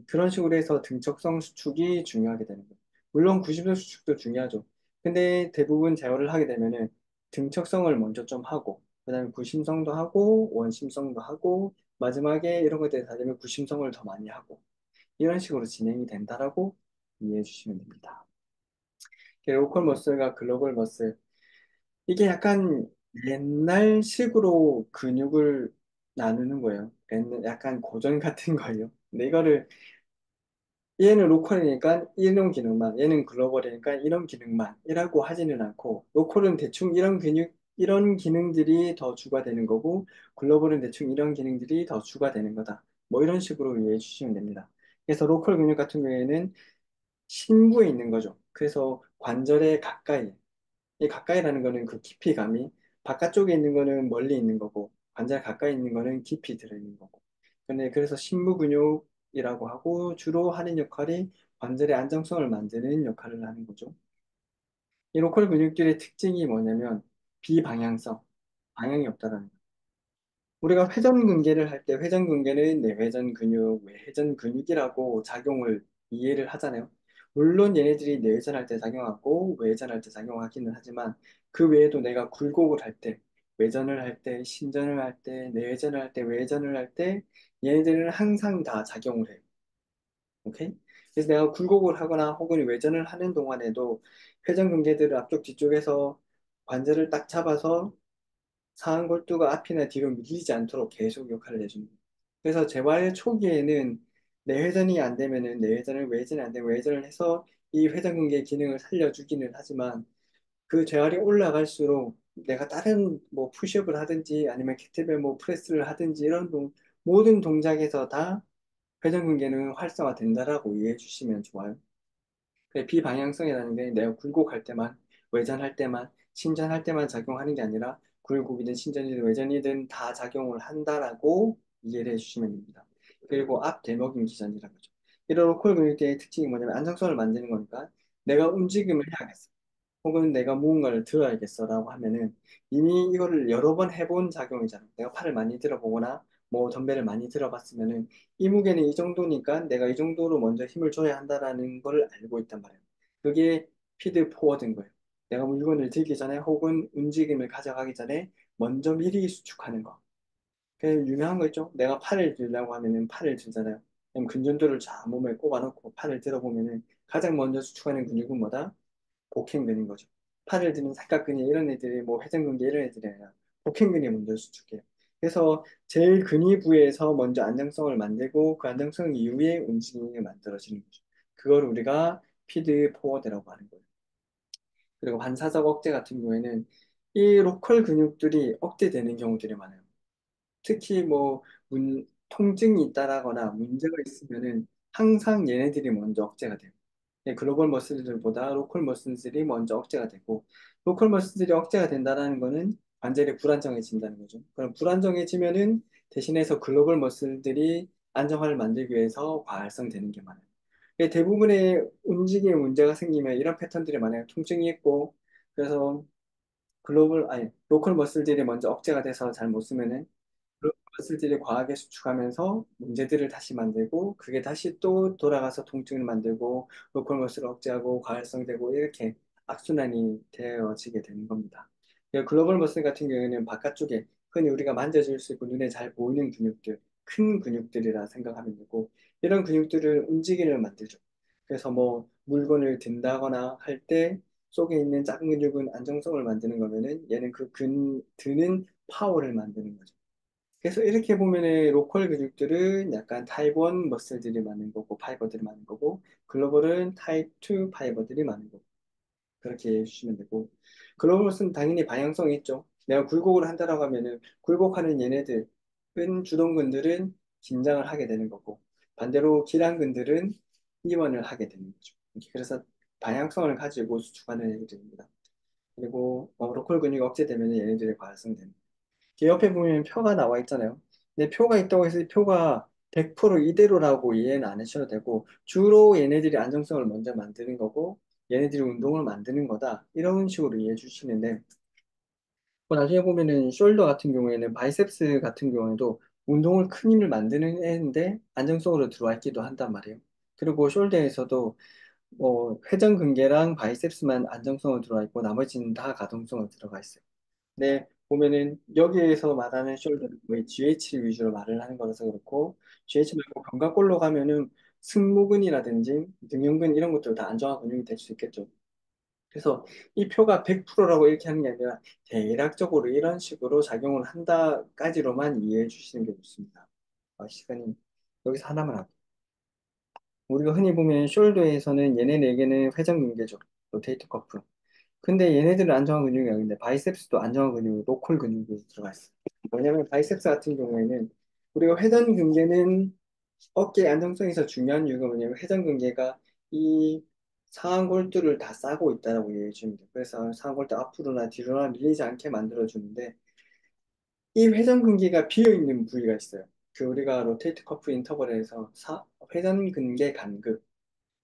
그런 식으로 해서 등척성 수축이 중요하게 되는 거예요. 물론 90도 수축도 중요하죠. 근데 대부분 제어를 하게 되면은 등척성을 먼저 좀 하고, 그다음에 구심성도 하고, 원심성도 하고, 마지막에 이런 것들이 다 되면 구심성을 더 많이 하고, 이런 식으로 진행이 된다라고 이해해 주시면 됩니다. 로컬 머슬과 글로벌 머슬. 이게 약간 옛날식으로 근육을 나누는 거예요. 약간 고전 같은 거예요. 근데 이거를 얘는 로컬이니까 이런 기능만, 얘는 글로벌이니까 이런 기능만 이라고 하지는 않고, 로컬은 대충 이런 근육, 이런 기능들이 더 주가 되는 거고, 글로벌은 대충 이런 기능들이 더 주가 되는 거다. 뭐 이런 식으로 이해해 주시면 됩니다. 그래서 로컬 근육 같은 경우에는 심부에 있는 거죠. 그래서 관절에 가까이, 이 가까이라는 거는 그 깊이감이 바깥쪽에 있는 거는 멀리 있는 거고 관절 가까이 있는 거는 깊이 들어있는 거고. 근데 그래서 심부 근육이라고 하고 주로 하는 역할이 관절의 안정성을 만드는 역할을 하는 거죠. 이 로컬 근육들의 특징이 뭐냐면 비방향성, 방향이 없다라는 거예요. 우리가 회전근개를 할 때 회전근개는 내회전 근육, 외회전 근육이라고 작용을 이해를 하잖아요. 물론 얘네들이 내회전할 때 작용하고 외회전할 때 작용하기는 하지만 그 외에도 내가 굴곡을 할 때, 외전을 할 때, 신전을 할 때, 내회전을 할 때, 외회전을 할 때 얘네들은 항상 다 작용을 해요. 오케이? 그래서 내가 굴곡을 하거나 혹은 외전을 하는 동안에도 회전근개들을 앞쪽 뒤쪽에서 관절을 딱 잡아서 상안골두가 앞이나 뒤로 밀리지 않도록 계속 역할을 해줍니다. 그래서 재활 초기에는 내회전이 안 되면은 내회전을 외회전이 안 되면 외회전을 해서 이 회전근개 기능을 살려주기는 하지만 그 재활이 올라갈수록 내가 다른 뭐 푸시업을 하든지 아니면 kettlebell 뭐 프레스를 하든지 이런 모든 동작에서 다 회전근개는 활성화된다라고 이해해 주시면 좋아요. 비방향성이라는 게 내가 굴곡할 때만, 외전할 때만, 신전할 때만 작용하는 게 아니라 굴곡이든 신전이든 외전이든 다 작용을 한다라고 이해를 해주시면 됩니다. 그리고 앞 대먹임 기전이라고 하죠. 이런 로컬 근육대의 특징이 뭐냐면 안정성을 만드는 거니까 내가 움직임을 해야겠어. 혹은 내가 무언가를 들어야겠어라고 하면은 이미 이거를 여러 번 해본 작용이잖아. 내가 팔을 많이 들어보거나 뭐 덤벨을 많이 들어봤으면은 이 무게는 이 정도니까 내가 이 정도로 먼저 힘을 줘야 한다라는 걸 알고 있단 말이야. 그게 피드 포워드인 거예요. 내가 물건을 들기 전에 혹은 움직임을 가져가기 전에 먼저 미리 수축하는 거. 그 유명한 거 있죠? 내가 팔을 들려고 하면은 팔을 들잖아요. 그럼 근전도를 쫙 몸에 꼽아놓고 팔을 들어보면은 가장 먼저 수축하는 근육은 뭐다? 복행근인 거죠. 팔을 드는 삼각근이 이런 애들이 뭐 회전근개 이런 애들이 아니라 복행근이 먼저 수축해요. 그래서 제일 근위 부에서 먼저 안정성을 만들고 그 안정성 이후에 움직임이 만들어지는 거죠. 그걸 우리가 피드 포워드라고 하는 거예요. 그리고 반사적 억제 같은 경우에는 이 로컬 근육들이 억제되는 경우들이 많아요. 특히 뭐 통증이 있다라거나 문제가 있으면은 항상 얘네들이 먼저 억제가 돼요. 예, 글로벌 머슬들보다 로컬 머슬들이 먼저 억제가 되고 로컬 머슬들이 억제가 된다는 거는 관절이 불안정해진다는 거죠. 그럼 불안정해지면은 대신해서 글로벌 머슬들이 안정화를 만들기 위해서 과활성되는 게 많아요. 예, 대부분의 움직임에 문제가 생기면 이런 패턴들이 많아요. 통증이 있고 그래서 로컬 머슬들이 먼저 억제가 돼서 잘 못 쓰면은 것들이 과하게 수축하면서 문제들을 다시 만들고 그게 다시 또 돌아가서 통증을 만들고 로컬 머슬을 억제하고 과활성되고 이렇게 악순환이 되어지게 되는 겁니다. 글로벌 머슬 같은 경우에는 바깥쪽에 흔히 우리가 만져질 수 있고 눈에 잘 보이는 근육들, 큰 근육들이라 생각하면 되고 이런 근육들을 움직이를 만들죠. 그래서 뭐 물건을 든다거나 할 때 속에 있는 작은 근육은 안정성을 만드는 거면은 얘는 드는 파워를 만드는 거죠. 그래서 이렇게 보면은 로컬 근육들은 약간 타입 1 머슬들이 많은 거고 파이버들이 많은 거고 글로벌은 타입 2 파이버들이 많은 거고 그렇게 해주시면 되고 글로벌 머슬은 당연히 방향성이 있죠. 내가 굴곡을 한다라고 하면은 굴곡하는 얘네들은 주동근들은 긴장을 하게 되는 거고 반대로 기랑근들은 이완을 하게 되는 거죠. 그래서 방향성을 가지고 수축하는 애들입니다. 그리고 로컬 근육이 억제되면 얘네들이 과활성되는 거예요. 이 옆에 보면 표가 나와 있잖아요. 근데 표가 있다고 해서 이 표가 100% 이대로라고 이해는 안 하셔도 되고 주로 얘네들이 안정성을 먼저 만드는 거고 얘네들이 운동을 만드는 거다. 이런 식으로 이해해 주시는데 뭐 나중에 보면은 숄더 같은 경우에는 바이셉스 같은 경우에도 운동을 큰 힘을 만드는 애인데 안정성으로 들어와 있기도 한단 말이에요. 그리고 숄더에서도 뭐 회전근개랑 바이셉스만 안정성으로 들어와 있고 나머지는 다 가동성으로 들어가 있어요. 네, 보면은 여기에서 말하는 숄더는 거의 GH 위주로 말을 하는 거라서 그렇고 GH 말고 견갑골로 가면은 승모근이라든지 등형근 이런 것들 다 안정화 근육이 될 수 있겠죠. 그래서 이 표가 100%라고 이렇게 하는 게 아니라 대략적으로 이런 식으로 작용을 한다까지로만 이해해 주시는 게 좋습니다. 시간이 여기서 하나만 할게요. 우리가 흔히 보면 숄더에서는 얘네 네 개는 회전근개죠. 로테이터 커프. 근데 얘네들은 안정화 근육이 아닌데 바이셉스도 안정화 근육, 로컬 근육이 들어가 있어요. 왜냐면 바이셉스 같은 경우에는 우리가 회전 근개는 어깨 안정성에서 중요한 이유가 뭐냐면 회전 근개가 이 상완 골두를 다 싸고 있다고 이해해 주면 돼요. 그래서 상완 골두 앞으로나 뒤로나 밀리지 않게 만들어 주는데 이 회전 근개가 비어 있는 부위가 있어요. 그 우리가 로테이트 커프 인터벌에서 회전 근개 간극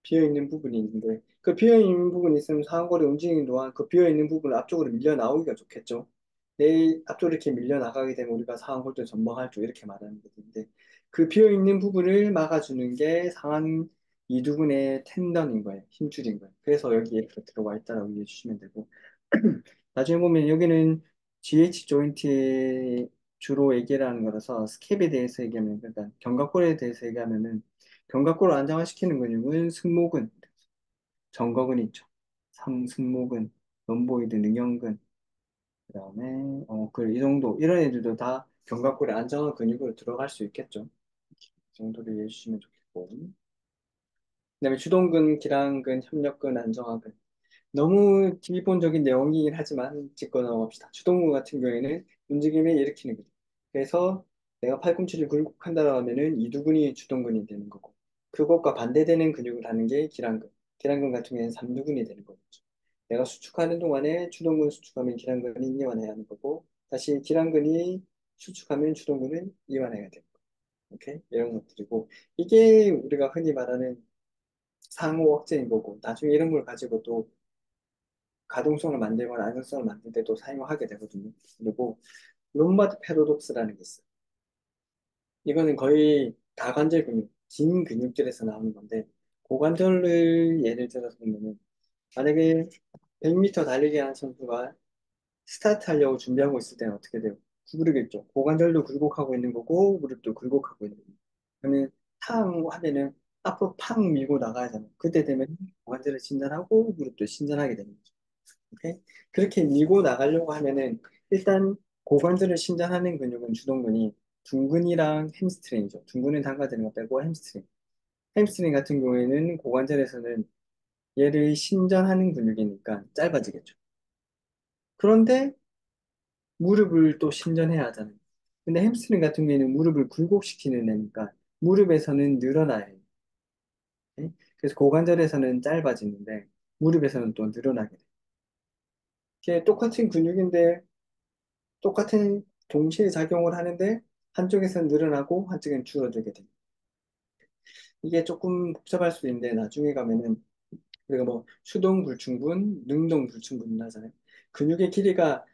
비어있는 부분이 있는데 그 비어있는 부분이 있으면 상완골이 움직이는 동안 그 비어있는 부분을 앞쪽으로 밀려 나오기가 좋겠죠. 내 앞쪽으로 이렇게 밀려 나가게 되면 우리가 상완골도 전방할 쪽 이렇게 말하는 것인데 그 비어있는 부분을 막아주는 게 상완 이두근의 텐던인 거예요. 힘줄인 거예요. 그래서 여기 이렇게 들어와 있다라고 이해해 주시면 되고 나중에 보면 여기는 GH 조인트에 주로 얘기를 하는 거라서 스캡에 대해서 얘기하면 그러니까 견갑골에 대해서 얘기하면은 견갑골을 안정화시키는 근육은 승모근, 정거근 있죠. 승모근, ром보이드, 능형근, 그다음에 이 정도 이런 애들도 다 견갑골에 안정화 근육으로 들어갈 수 있겠죠. 이 정도를 이해해 주시면 좋겠고. 그다음에 주동근, 기랑근, 협력근, 안정화근. 너무 기본적인 내용이긴 하지만 짚고 넘어갑시다. 주동근 같은 경우에는 움직임을 일으키는 거죠. 그래서 내가 팔꿈치를 굴곡한다고 하면은 이두근이 주동근이 되는 거고 그것과 반대되는 근육을 하는 게 기랑근. 기랑근 같은 경우에는 삼두근이 되는 거겠죠. 내가 수축하는 동안에 주동근 수축하면 기랑근이 이완해야 하는 거고 다시 기랑근이 수축하면 주동근은 이완해야 되는 거고. 오케이? 이런 것들이고 이게 우리가 흔히 말하는 상호 억제인 거고, 나중에 이런 걸 가지고 또 가동성을 만들거나 안정성을 만들 때도 사용하게 되거든요. 그리고 롬바드 패러독스라는 게 있어요. 이거는 거의 다관절 근육, 긴 근육들에서 나오는 건데, 고관절을 예를 들어서 보면은, 만약에 100m 달리기 하는 선수가 스타트 하려고 준비하고 있을 때는 어떻게 돼요? 구부리겠죠. 고관절도 굴곡하고 있는 거고, 무릎도 굴곡하고 있는 거고. 그러면 탕 하면은 앞으로 팍 밀고 나가야 되잖아요. 그때 되면 고관절을 신전하고, 무릎도 신전하게 되는 거죠. 오케이? 그렇게 밀고 나가려고 하면은, 일단 고관절을 신전하는 근육은 주동근이 둔근이랑 햄스트링이죠. 둔근은 담가드는 거 빼고 햄스트링. 햄스트링 같은 경우에는 고관절에서는 얘를 신전하는 근육이니까 짧아지겠죠. 그런데 무릎을 또 신전해야 하잖아요. 근데 햄스트링 같은 경우에는 무릎을 굴곡시키는 애니까 무릎에서는 늘어나야 해요. 네? 그래서 고관절에서는 짧아지는데 무릎에서는 또 늘어나게 돼요. 이게 똑같은 근육인데 똑같은 동시에 작용을 하는데 한쪽에서는 늘어나고 한쪽에는 줄어들게 돼요. 이게 조금 복잡할 수 있는데 나중에 가면은 우리가 뭐 수동불충분, 능동불충분을 하잖아요. 근육의 길이가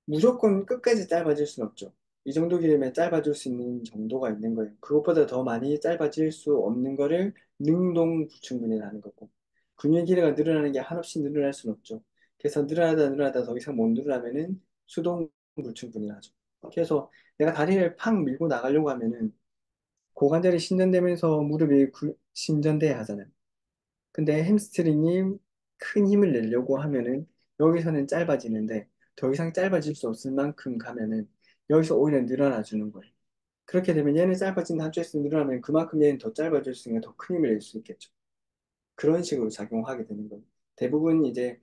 무조건 끝까지 짧아질 수는 없죠. 이 정도 길이면 짧아질 수 있는 정도가 있는 거예요. 그것보다 더 많이 짧아질 수 없는 거를 능동불충분이라는 거고. 근육의 길이가 늘어나는 게 한없이 늘어날 수는 없죠. 그래서 늘어나다 더 이상 못 늘어나면은 수동불충분이라죠. 그래서 내가 다리를 팍 밀고 나가려고 하면은 고관절이 신전되면서 무릎이 신전돼야 하잖아요. 근데 햄스트링이 큰 힘을 내려고 하면은 여기서는 짧아지는데 더 이상 짧아질 수 없을 만큼 가면은 여기서 오히려 늘어나 주는 거예요. 그렇게 되면 얘는 짧아진 한쪽에서 늘어나면 그만큼 얘는 더 짧아질 수 있는 더 큰 힘을 낼 수 있겠죠. 그런 식으로 작용하게 되는 거예요. 대부분 이제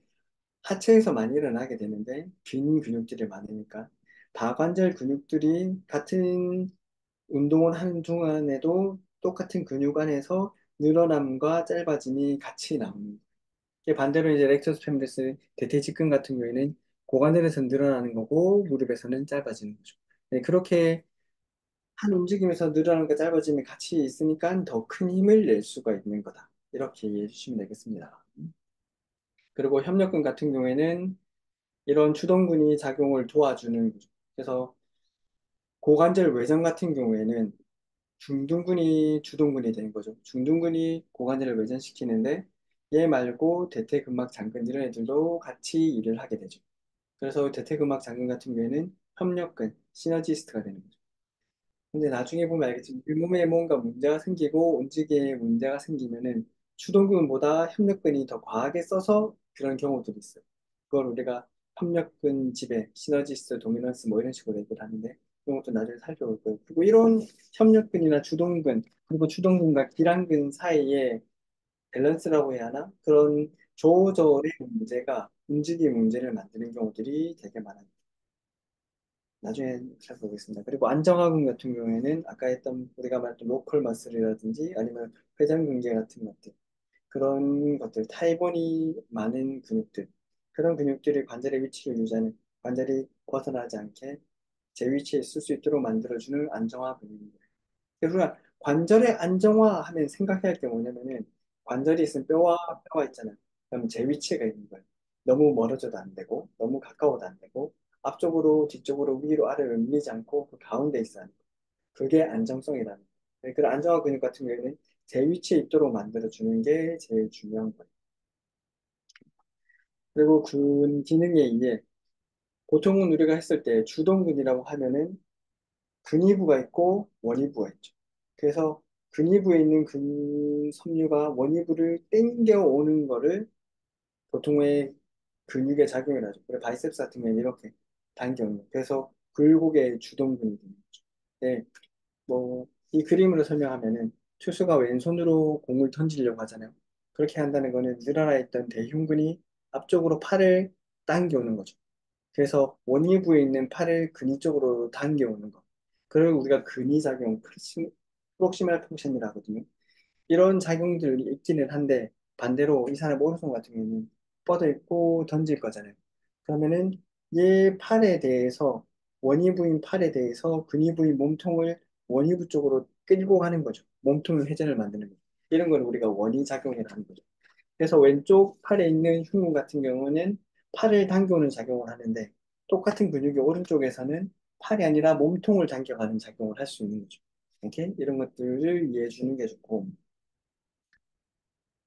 하체에서 많이 일어나게 되는데 긴 근육들이 많으니까 다관절 근육들이 같은 운동을 하는 동안에도 똑같은 근육 안에서 늘어남과 짧아짐이 같이 나오는 거예요. 이게 반대로 이제 렉터스 페미리스 대퇴직근 같은 경우에는 고관절에서 늘어나는 거고 무릎에서는 짧아지는 거죠. 네, 그렇게 한 움직임에서 늘어나는과 짧아짐이 같이 있으니까 더 큰 힘을 낼 수가 있는 거다. 이렇게 이해해 주시면 되겠습니다. 그리고 협력근 같은 경우에는 이런 주동근이 작용을 도와주는 거죠. 그래서 고관절 외전 같은 경우에는 중둔근이 주동근이 되는 거죠. 중둔근이 고관절을 외전시키는데 얘 말고 대퇴근막 장근 이런 애들도 같이 일을 하게 되죠. 그래서 대퇴근막 장근 같은 경우에는 협력근, 시너지스트가 되는 거죠. 근데 나중에 보면 알겠지만 윗몸에 뭔가 문제가 생기고 움직임에 문제가 생기면은 주동근보다 협력근이 더 과하게 써서 그런 경우들이 있어요. 그걸 우리가 협력근 지배, 시너지스트, 도미넌스 뭐 이런 식으로 얘기를 하는데 그런 것도 나중에 살펴볼 거예요. 그리고 이런 협력근이나 주동근 그리고 주동근과 기랑근 사이에 밸런스라고 해야 하나? 그런 조절의 문제가 움직임 문제를 만드는 경우들이 되게 많아요. 나중에 살펴보겠습니다. 그리고 안정화근 같은 경우에는 아까 했던 우리가 말했던 로컬 머슬이라든지 아니면 회전근개 같은 것들 그런 것들 타이본이 많은 근육들 그런 근육들이 관절의 위치를 유지하는 관절이 벗어나지 않게 제 위치에 있을 수 있도록 만들어주는 안정화 근육입니다. 우리가 관절의 안정화 하면 생각해야 할 게 뭐냐면은 관절이 있으면 뼈가 있잖아요. 그러면 제 위치가 있는 거예요. 너무 멀어져도 안 되고 너무 가까워도 안 되고 앞쪽으로 뒤쪽으로 위로 아래로 밀리지 않고 그 가운데 있어야 하는 거예요. 그게 안정성이라는 거예요. 네, 그런 안정화 근육 같은 경우에는 제 위치에 있도록 만들어주는 게 제일 중요한 거예요. 그리고 근 기능에 의해 보통은 우리가 했을 때 주동근이라고 하면은 근위부가 있고 원위부가 있죠. 그래서 근위부에 있는 근 섬유가 원위부를 땡겨 오는 거를 보통의 근육의 작용을 하죠. 그래 바이셉스 같은 경우는 이렇게 당겨오는 거예요. 그래서 굴곡의 주동근이 되는 거죠. 네, 뭐 이 그림으로 설명하면은 투수가 왼손으로 공을 던지려고 하잖아요. 그렇게 한다는 거는 늘어나 있던 대흉근이 앞쪽으로 팔을 당겨오는 거죠. 그래서 원위부에 있는 팔을 근위 쪽으로 당겨오는 거. 그걸 우리가 근위작용, 프록시멀 펑션이라 하거든요. 이런 작용들이 있기는 한데 반대로 이 사람 오른손 같은 경우는 뻗어 있고 던질 거잖아요. 그러면은 얘 팔에 대해서 원위부인 팔에 대해서 근위부인 몸통을 원위부 쪽으로 끌고 가는 거죠. 몸통의 회전을 만드는 거죠. 이런 걸 우리가 원위작용이라는 거죠. 그래서 왼쪽 팔에 있는 흉근 같은 경우는 팔을 당겨오는 작용을 하는데 똑같은 근육이 오른쪽에서는 팔이 아니라 몸통을 당겨가는 작용을 할 수 있는 거죠. 이렇게 이런 것들을 이해해 주는 게 좋고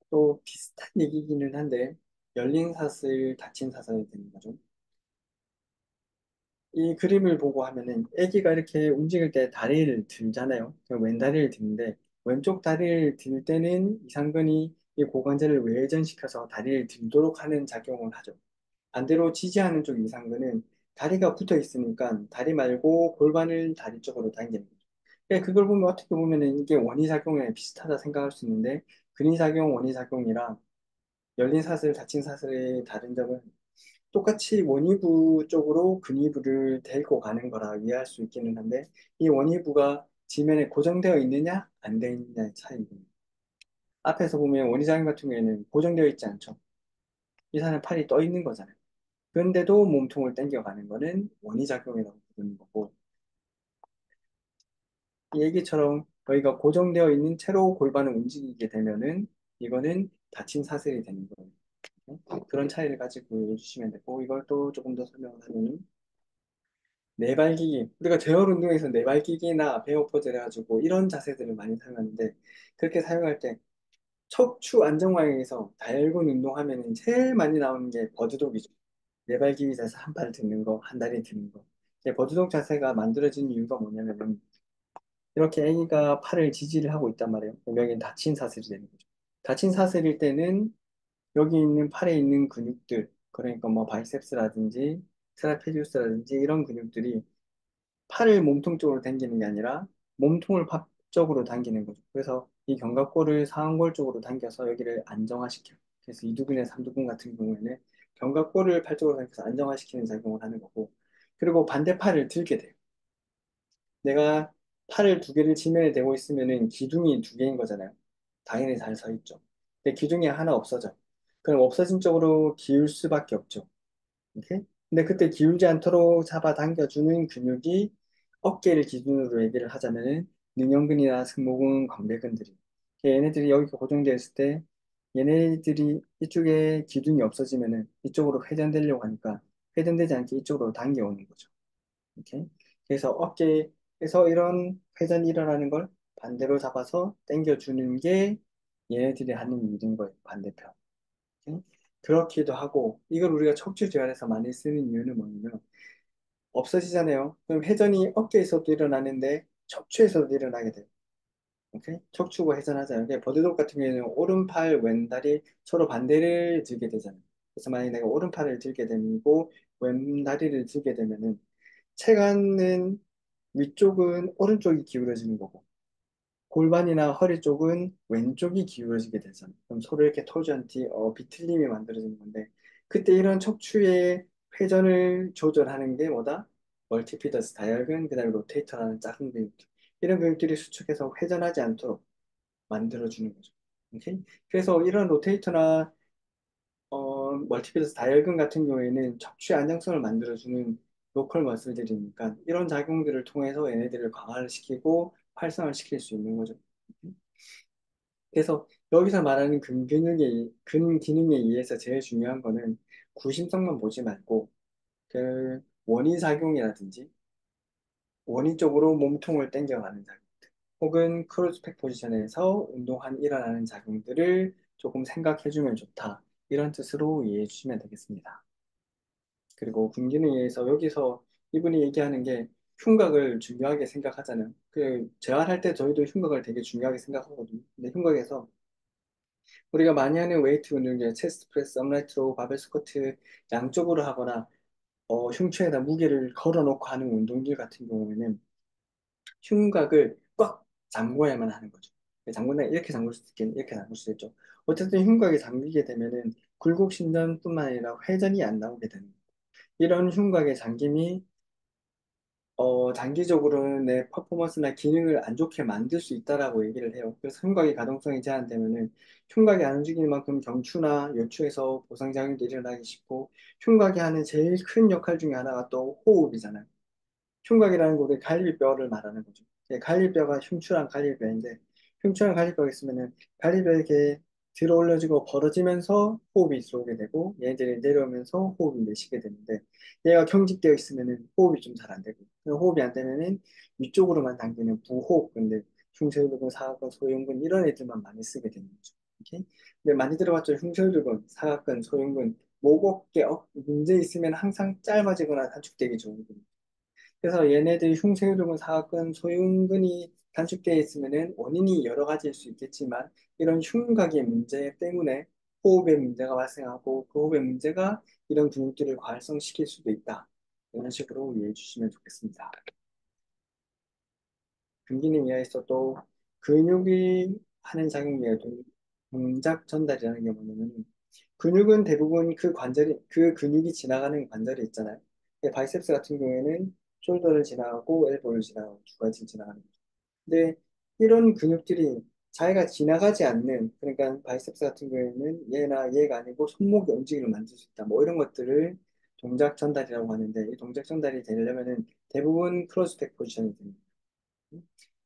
또 비슷한 얘기기는 한데 열린 사슬, 닫힌 사슬이 되는 거죠. 이 그림을 보고 하면은 아기가 이렇게 움직일 때 다리를 들잖아요. 그럼 왼다리를 드는데 왼쪽 다리를 들 때는 이상근이 이 고관절을 외전시켜서 다리를 들도록 하는 작용을 하죠. 반대로 지지하는 쪽 이상근은 다리가 붙어 있으니까 다리 말고 골반을 다리 쪽으로 당기는 거죠. 그러니까 그걸 보면 어떻게 보면은 이게 원위작용에 비슷하다 생각할 수 있는데 근위작용, 원위작용이랑 열린 사슬, 닫힌 사슬의 다른 점은 똑같이 원위부 쪽으로 근위부를 데리고 가는 거라 이해할 수 있기는 한데 이 원위부가 지면에 고정되어 있느냐 안 되어 있느냐의 차이입니다. 앞에서 보면 원위작용 같은 경우에는 고정되어 있지 않죠. 이 사람은 팔이 떠 있는 거잖아요. 그런데도 몸통을 당겨가는 거는 원위작용이라고 부르는 거고 이 얘기처럼 저희가 고정되어 있는 채로 골반을 움직이게 되면은 이거는 닫힌 사슬이 되는 거예요. 그런 차이를 가지고 해주시면 되고 이걸 또 조금 더 설명을 하면 네발기기 우리가 재활 운동에서 네발기기나 베어 포즈를 해가지고 이런 자세들을 많이 사용하는데 그렇게 사용할 때 척추 안정화에서 다혈근 운동하면 제일 많이 나오는 게 버드독이죠. 네발기기 자세 한 팔 드는 거, 한 다리 드는 거. 이제 버드독 자세가 만들어진 이유가 뭐냐면은 이렇게 애기가 팔을 지지를 하고 있단 말이에요. 그럼 여기는 다친 사슬이 되는 거죠. 다친 사슬일 때는 여기 있는 팔에 있는 근육들, 그러니까 뭐 바이셉스라든지 트라페지우스라든지 이런 근육들이 팔을 몸통 쪽으로 당기는 게 아니라 몸통을 밥 쪽으로 당기는 거죠. 그래서 이 견갑골을 상완골 쪽으로 당겨서 여기를 안정화시켜요. 그래서 이두근의 삼두근 같은 경우에는 견갑골을 팔 쪽으로 당겨서 안정화시키는 작용을 하는 거고, 그리고 반대팔을 들게 돼요. 내가 팔을 두 개를 지면에 대고 있으면은 기둥이 두 개인 거잖아요. 당연히 잘 서 있죠. 근데 기둥이 하나 없어져. 그럼 없어진 쪽으로 기울 수밖에 없죠. 오케이? 근데 그때 기울지 않도록 잡아당겨주는 근육이 어깨를 기준으로 얘기를 하자면은 능형근이나 승모근, 광배근들이. 얘네들이 여기가 고정되어 있을 때 얘네들이 이쪽에 기둥이 없어지면은 이쪽으로 회전되려고 하니까 회전되지 않게 이쪽으로 당겨오는 거죠. 오케이? 그래서 어깨에서 이런 회전이 일어나는 걸 반대로 잡아서 당겨주는 게 얘네들이 하는 일인 거예요. 반대편. 오케이? 그렇기도 하고 이걸 우리가 척추 재활에서 많이 쓰는 이유는 뭐냐면 없어지잖아요. 그럼 회전이 어깨에서도 일어나는데 척추에서도 일어나게 돼요. 오케이? 척추가 회전하잖아요. 그러니까 버드독 같은 경우에는 오른팔, 왼다리 서로 반대를 들게 되잖아요. 그래서 만약에 내가 오른팔을 들게 되고 왼다리를 들게 되면은 체가는 위쪽은 오른쪽이 기울어지는 거고 골반이나 허리 쪽은 왼쪽이 기울어지게 되잖아요. 그럼 서로 이렇게 토전티, 비틀림이 만들어지는 건데 그때 이런 척추의 회전을 조절하는 게 뭐다? 멀티피더스 다이얼근, 그다음에 로테이터라는 작은 근육들. 이런 근육들이 수축해서 회전하지 않도록 만들어주는 거죠. 오케이? 그래서 이런 로테이터나 멀티피더스 다이얼근 같은 경우에는 척추의 안정성을 만들어주는 로컬 머슬들이니까 이런 작용들을 통해서 얘네들을 강화를 시키고 활성화를 시킬 수 있는 거죠. 그래서 여기서 말하는 근기능에 의해서 제일 중요한 거는 구심성만 보지 말고 그 원인작용이라든지 원인적으로 몸통을 당겨가는 작용 혹은 크로스백 포지션에서 운동한 일어나는 작용들을 조금 생각해주면 좋다. 이런 뜻으로 이해해 주시면 되겠습니다. 그리고 군기능에 의해서 여기서 이분이 얘기하는 게 흉곽을 중요하게 생각하잖아요. 그 재활할 때 저희도 흉곽을 되게 중요하게 생각하거든요. 근데 흉곽에서 우리가 많이 하는 웨이트 운동 중에 체스트 프레스, 업라이트 로, 바벨 스쿼트 양쪽으로 하거나 흉추에다 무게를 걸어놓고 하는 운동들 같은 경우에는 흉곽을 꽉 잠궈야만 하는 거죠. 잠근다 이렇게 잠글 수 있겠네, 이렇게 잠글 수 있죠. 어쨌든 흉곽이 잠기게 되면은 굴곡 신전뿐만 아니라 회전이 안 나오게 되는 거예요. 이런 흉곽의 잠김이 단기적으로는 내 퍼포먼스나 기능을 안 좋게 만들 수 있다라고 얘기를 해요. 그래서 흉곽의 가동성이 제한되면은 흉곽이 안 움직이는 만큼 경추나 요추에서 보상작용이 일어나기 쉽고 흉곽이 하는 제일 큰 역할 중에 하나가 또 호흡이잖아요. 흉곽이라는 게 우리 갈비뼈를 말하는 거죠. 갈비뼈가 흉추랑 갈비뼈인데 흉추랑 갈비뼈가 있으면은 갈비뼈 이렇게 들어 올려지고 벌어지면서 호흡이 들어오게 되고 얘네들이 내려오면서 호흡이 내쉬게 되는데 얘가 경직되어 있으면은 호흡이 좀 잘 안 되고 그 호흡이 안 되면은 위쪽으로만 당기는 부호흡근들 흉쇄유두근, 사각근, 소흉근 이런 애들만 많이 쓰게 되는 거죠. 오케이? 근데 많이 들어봤죠? 흉쇄유두근, 사각근, 소흉근 목 어깨 문제 있으면 항상 짧아지거나 단축되기 좋은 근. 그래서 얘네들 흉쇄유두근, 사각근, 소흉근이 단축되어 있으면은 원인이 여러 가지일 수 있겠지만 이런 흉곽의 문제 때문에 호흡에 문제가 발생하고 그 호흡의 문제가 이런 근육들을 과활성시킬 수도 있다. 이런 식으로 이해해 주시면 좋겠습니다. 근기능 이하에서 또 근육이 하는 작용 외에도 동작 전달이라는 게 뭐냐면 근육은 대부분 그 근육이 지나가는 관절이 있잖아요. 바이셉스 같은 경우에는 숄더를 지나가고 엘보를 지나가고 두 가지 지나가는 거죠. 근데 이런 근육들이 자기가 지나가지 않는 그러니까 바이셉스 같은 경우에는 얘나 얘가 아니고 손목의 움직임을 만들 수 있다. 뭐 이런 것들을 동작 전달이라고 하는데 이 동작 전달이 되려면은 대부분 크로스백 포지션이 됩니다.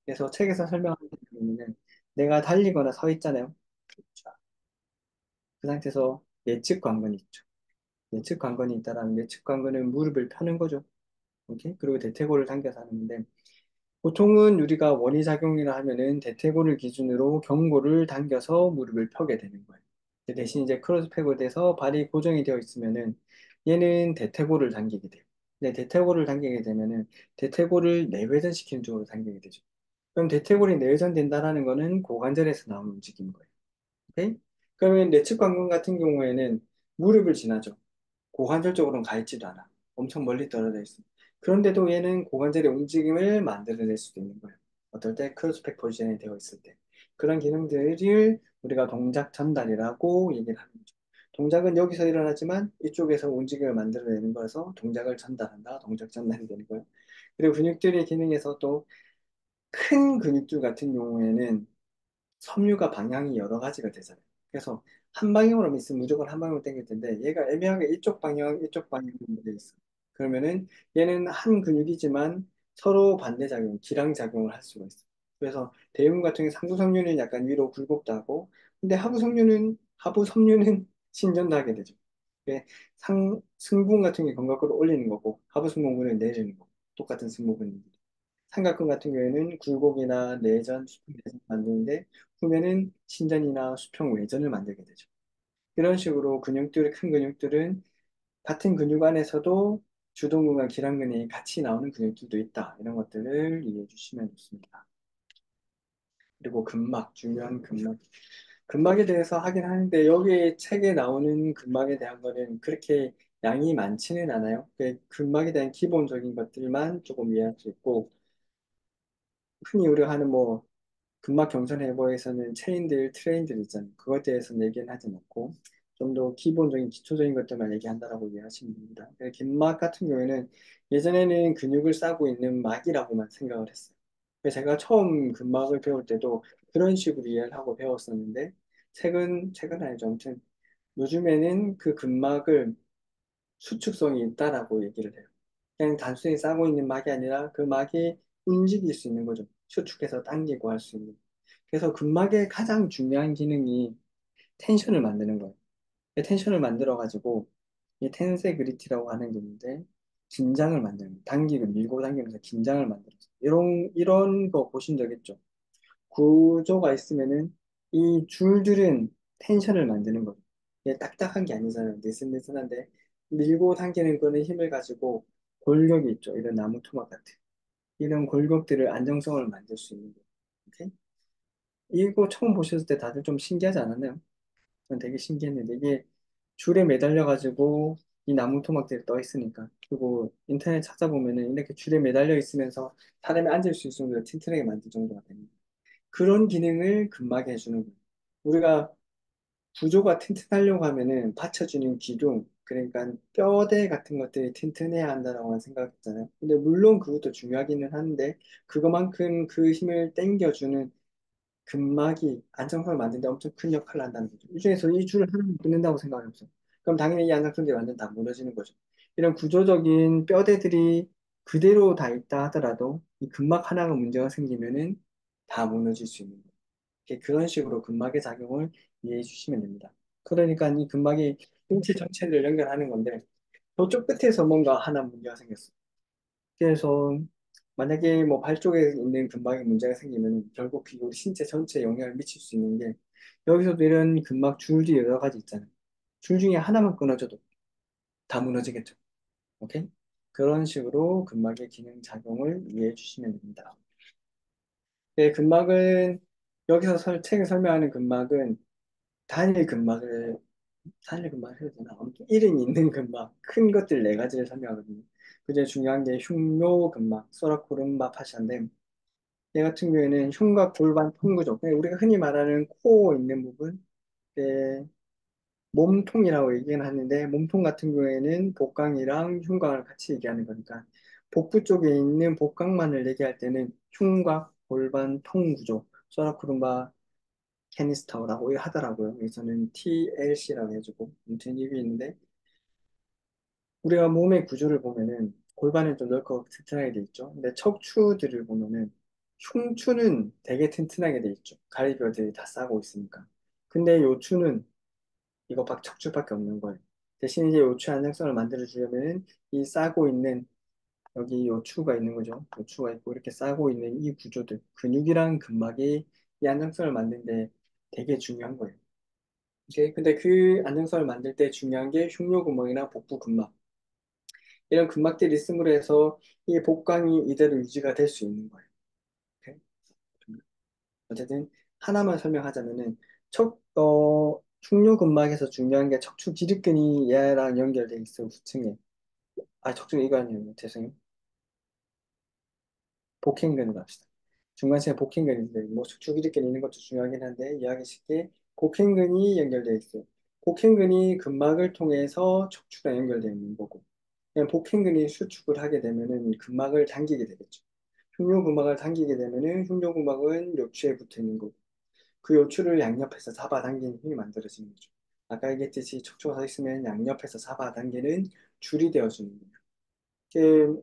그래서 책에서 설명하는 경우는 내가 달리거나 서 있잖아요. 자, 그 상태에서 예측 관건이 있죠. 예측 관건이 있다라는 예측 관건은 무릎을 펴는 거죠. 오케이? 그리고 대퇴골을 당겨서 하는 건데 보통은 우리가 원위작용이라 하면은 대퇴골을 기준으로 경골을 당겨서 무릎을 펴게 되는 거예요. 대신 이제 크로스팩으로 돼서 발이 고정이 되어 있으면은 얘는 대퇴골을 당기게 돼요. 근데 대퇴골을 당기게 되면은 대퇴골을 내회전시키는 쪽으로 당기게 되죠. 그럼 대퇴골이 내회전된다라는 거는 고관절에서 나오는 움직임인 거예요. 오케이? 그러면 내측 관근 같은 경우에는 무릎을 지나죠. 고관절 쪽으로는 가 있지도 않아. 엄청 멀리 떨어져 있어. 그런데도 얘는 고관절의 움직임을 만들어낼 수도 있는 거예요. 어떨 때 크로스백 포지션이 되어 있을 때. 그런 기능들을 우리가 동작 전달이라고 얘기를 하는 거죠. 동작은 여기서 일어나지만 이쪽에서 움직임을 만들어내는 거라서 동작을 전달한다. 동작 전달이 되는 거예요. 그리고 근육들의 기능에서 또 큰 근육들 같은 경우에는 섬유가 방향이 여러 가지가 되잖아요. 그래서 한 방향으로 있으면 무조건 한 방향으로 당길 텐데 얘가 애매하게 이쪽 방향으로 돼 있어. 그러면은 얘는 한 근육이지만 서로 반대작용, 기량작용을 할 수가 있어. 그래서 대흉 같은 경우 상부 섬유는 약간 위로 굴곡도 하고 근데 하부 섬유는 신전도 하게 되죠. 그 승분 같은 게 견갑골을 올리는 거고 하부 승모근을 내리는 거고 똑같은 승모근. 삼각근 같은 경우에는 굴곡이나 내전, 수평 내전 만드는데 후면은 신전이나 수평 외전을 만들게 되죠. 이런 식으로 큰 근육들은 같은 근육 안에서도 주동근과 기랑근이 같이 나오는 근육들도 있다. 이런 것들을 이해해 주시면 좋습니다. 그리고 근막, 중요한 근막. 근막에 대해서 하긴 하는데 여기 책에 나오는 근막에 대한 거는 그렇게 양이 많지는 않아요. 그 근막에 대한 기본적인 것들만 조금 이해할 수 있고 흔히 우리가 하는 뭐 근막 경선 해부에서는 체인들, 트레인들 있잖아요. 그것에 대해서는 얘기는 하지 않고 좀 더 기본적인 기초적인 것들만 얘기한다라고 이해하시면 됩니다. 근막 같은 경우에는 예전에는 근육을 싸고 있는 막이라고만 생각을 했어요. 그래서 제가 처음 근막을 배울 때도 그런 식으로 이해를 하고 배웠었는데 최근 아니죠. 아무튼 요즘에는 그 근막을 수축성이 있다라고 얘기를 해요. 그냥 단순히 싸고 있는 막이 아니라 그 막이 움직일 수 있는 거죠. 수축해서 당기고 할 수 있는. 그래서 근막의 가장 중요한 기능이 텐션을 만드는 거예요. 텐션을 만들어가지고 이 텐세그리티라고 하는 게 있는데 긴장을 만드는 거예요. 밀고 당기면서 긴장을 만들어서 이런 거 보신 적 있죠? 구조가 있으면은 이 줄들은 텐션을 만드는 거죠. 이게 딱딱한 게 아니잖아요. 느슨느슨한데 밀고 당기는 거는 힘을 가지고 골격이 있죠. 이런 나무 토막 같은 이런 골격들을 안정성을 만들 수 있는 거예요. 오케이? 이거 처음 보셨을 때 다들 좀 신기하지 않았나요? 전 되게 신기했는데 이게 줄에 매달려 가지고 이 나무 토막들이 떠 있으니까 그리고 인터넷 찾아보면은 이렇게 줄에 매달려 있으면서 사람이 앉을 수 있을 정도로 튼튼하게 만들 정도가 됩니다. 그런 기능을 근막이 해주는 거예요. 우리가 구조가 튼튼하려고 하면은 받쳐주는 기둥, 그러니까 뼈대 같은 것들이 튼튼해야 한다라고 생각했잖아요. 근데 물론 그것도 중요하기는 한데 그거만큼 그 힘을 땡겨주는 근막이 안정성을 만드는데 엄청 큰 역할을 한다는 거죠. 이 중에서 이 줄을 하나만 끊는다고 생각을 해보세요. 그럼 당연히 이 안정성들이 완전 다 무너지는 거죠. 이런 구조적인 뼈대들이 그대로 다 있다 하더라도 이 근막 하나가 문제가 생기면은 다 무너질 수 있는 거예요. 그런 식으로 근막의 작용을 이해해 주시면 됩니다. 그러니까 이 근막이 인체 전체를 연결하는 건데 저쪽 끝에서 뭔가 하나 문제가 생겼어. 그래서 만약에 뭐 발 쪽에 있는 근막에 문제가 생기면 결국 그게 우리 신체 전체에 영향을 미칠 수 있는 게 여기서도 이런 근막 줄이 여러 가지 있잖아요. 줄 중에 하나만 끊어져도 다 무너지겠죠. 오케이? 그런 식으로 근막의 기능 작용을 이해해 주시면 됩니다. 네, 근막은 여기서 책에 설명하는 근막은 단일 근막을 단일 근막을 해야 되나? 아무튼 이름이 있는 근막 큰 것들 네 가지를 설명하거든요. 그중에 중요한 게 흉묘 근막, 소라코lum바 파시아인데 얘 같은 경우에는 흉곽 골반 통구조 우리가 흔히 말하는 코 있는 부분 네, 몸통이라고 얘기는 하는데 몸통 같은 경우에는 복강이랑 흉곽을 같이 얘기하는 거니까 복부 쪽에 있는 복강만을 얘기할 때는 흉곽 골반 통구조 소라코lum바 캐니스터라고 하더라고요. 여기서는 TLC라고 해주고 아무튼 이게 있는데 우리가 몸의 구조를 보면은 골반은 좀 넓고 튼튼하게 돼 있죠. 근데 척추들을 보면은 흉추는 되게 튼튼하게 돼 있죠. 가리뼈들이 다 싸고 있으니까. 근데 요추는 이거 박 척추밖에 없는 거예요. 대신 이제 요추 안정성을 만들어 주려면은 이 싸고 있는 여기 요추가 있는 거죠. 요추가 있고 이렇게 싸고 있는 이 구조들 근육이랑 근막이 이 안정성을 만드는데 되게 중요한 거예요. 오케이? 근데 그 안정성을 만들 때 중요한 게 흉묘근막이나 복부근막 이런 근막들이 있음으로 해서 이 복강이 이대로 유지가 될 수 있는 거예요. 오케이? 어쨌든 하나만 설명하자면은 흉묘근막에서 중요한 게 척추 기립근이 얘랑 연결돼 있어 우측에. 아 척추 이거 아니에요. 죄송해요. 복행근으로 합시다. 중간층에 복행근이 있는데 뭐 척추 기립근이 있는 것도 중요하긴 한데 이해하기 쉽게 복행근이 연결돼 있어요. 복행근이 근막을 통해서 척추가 연결되어 있는 거고 그냥 복행근이 수축을 하게 되면은 이 근막을 당기게 되겠죠. 흉뇨근막을 당기게 되면은 흉뇨근막은 요추에 붙어 있는 거고 그 요추를 양옆에서 잡아당기는 힘이 만들어지는 거죠. 아까 얘기했듯이 척추가 서 있으면 양옆에서 잡아당기는 줄이 되어주는 거예요. 이게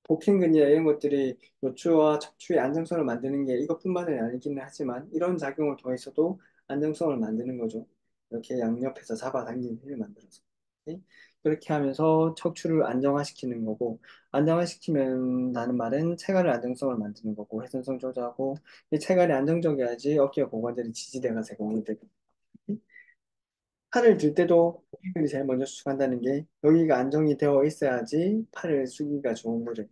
복행근이나 이런 것들이 요추와 척추의 안정성을 만드는 게 이것뿐만은 아니기는 하지만 이런 작용을 통해서도 안정성을 만드는 거죠. 이렇게 양옆에서 잡아당기는 힘을 만들어서. 네? 그렇게 하면서 척추를 안정화시키는 거고 안정화시키면다는 말은 체갈의 안정성을 만드는 거고 회전성 조절하고 이 체갈이 안정적이어야지 어깨와 고관절이 지지대가 제공이 되고 팔을 들 때도 복근이 제일 먼저 수축한다는 게 여기가 안정이 되어 있어야지 팔을 숙이기가 좋은 거죠.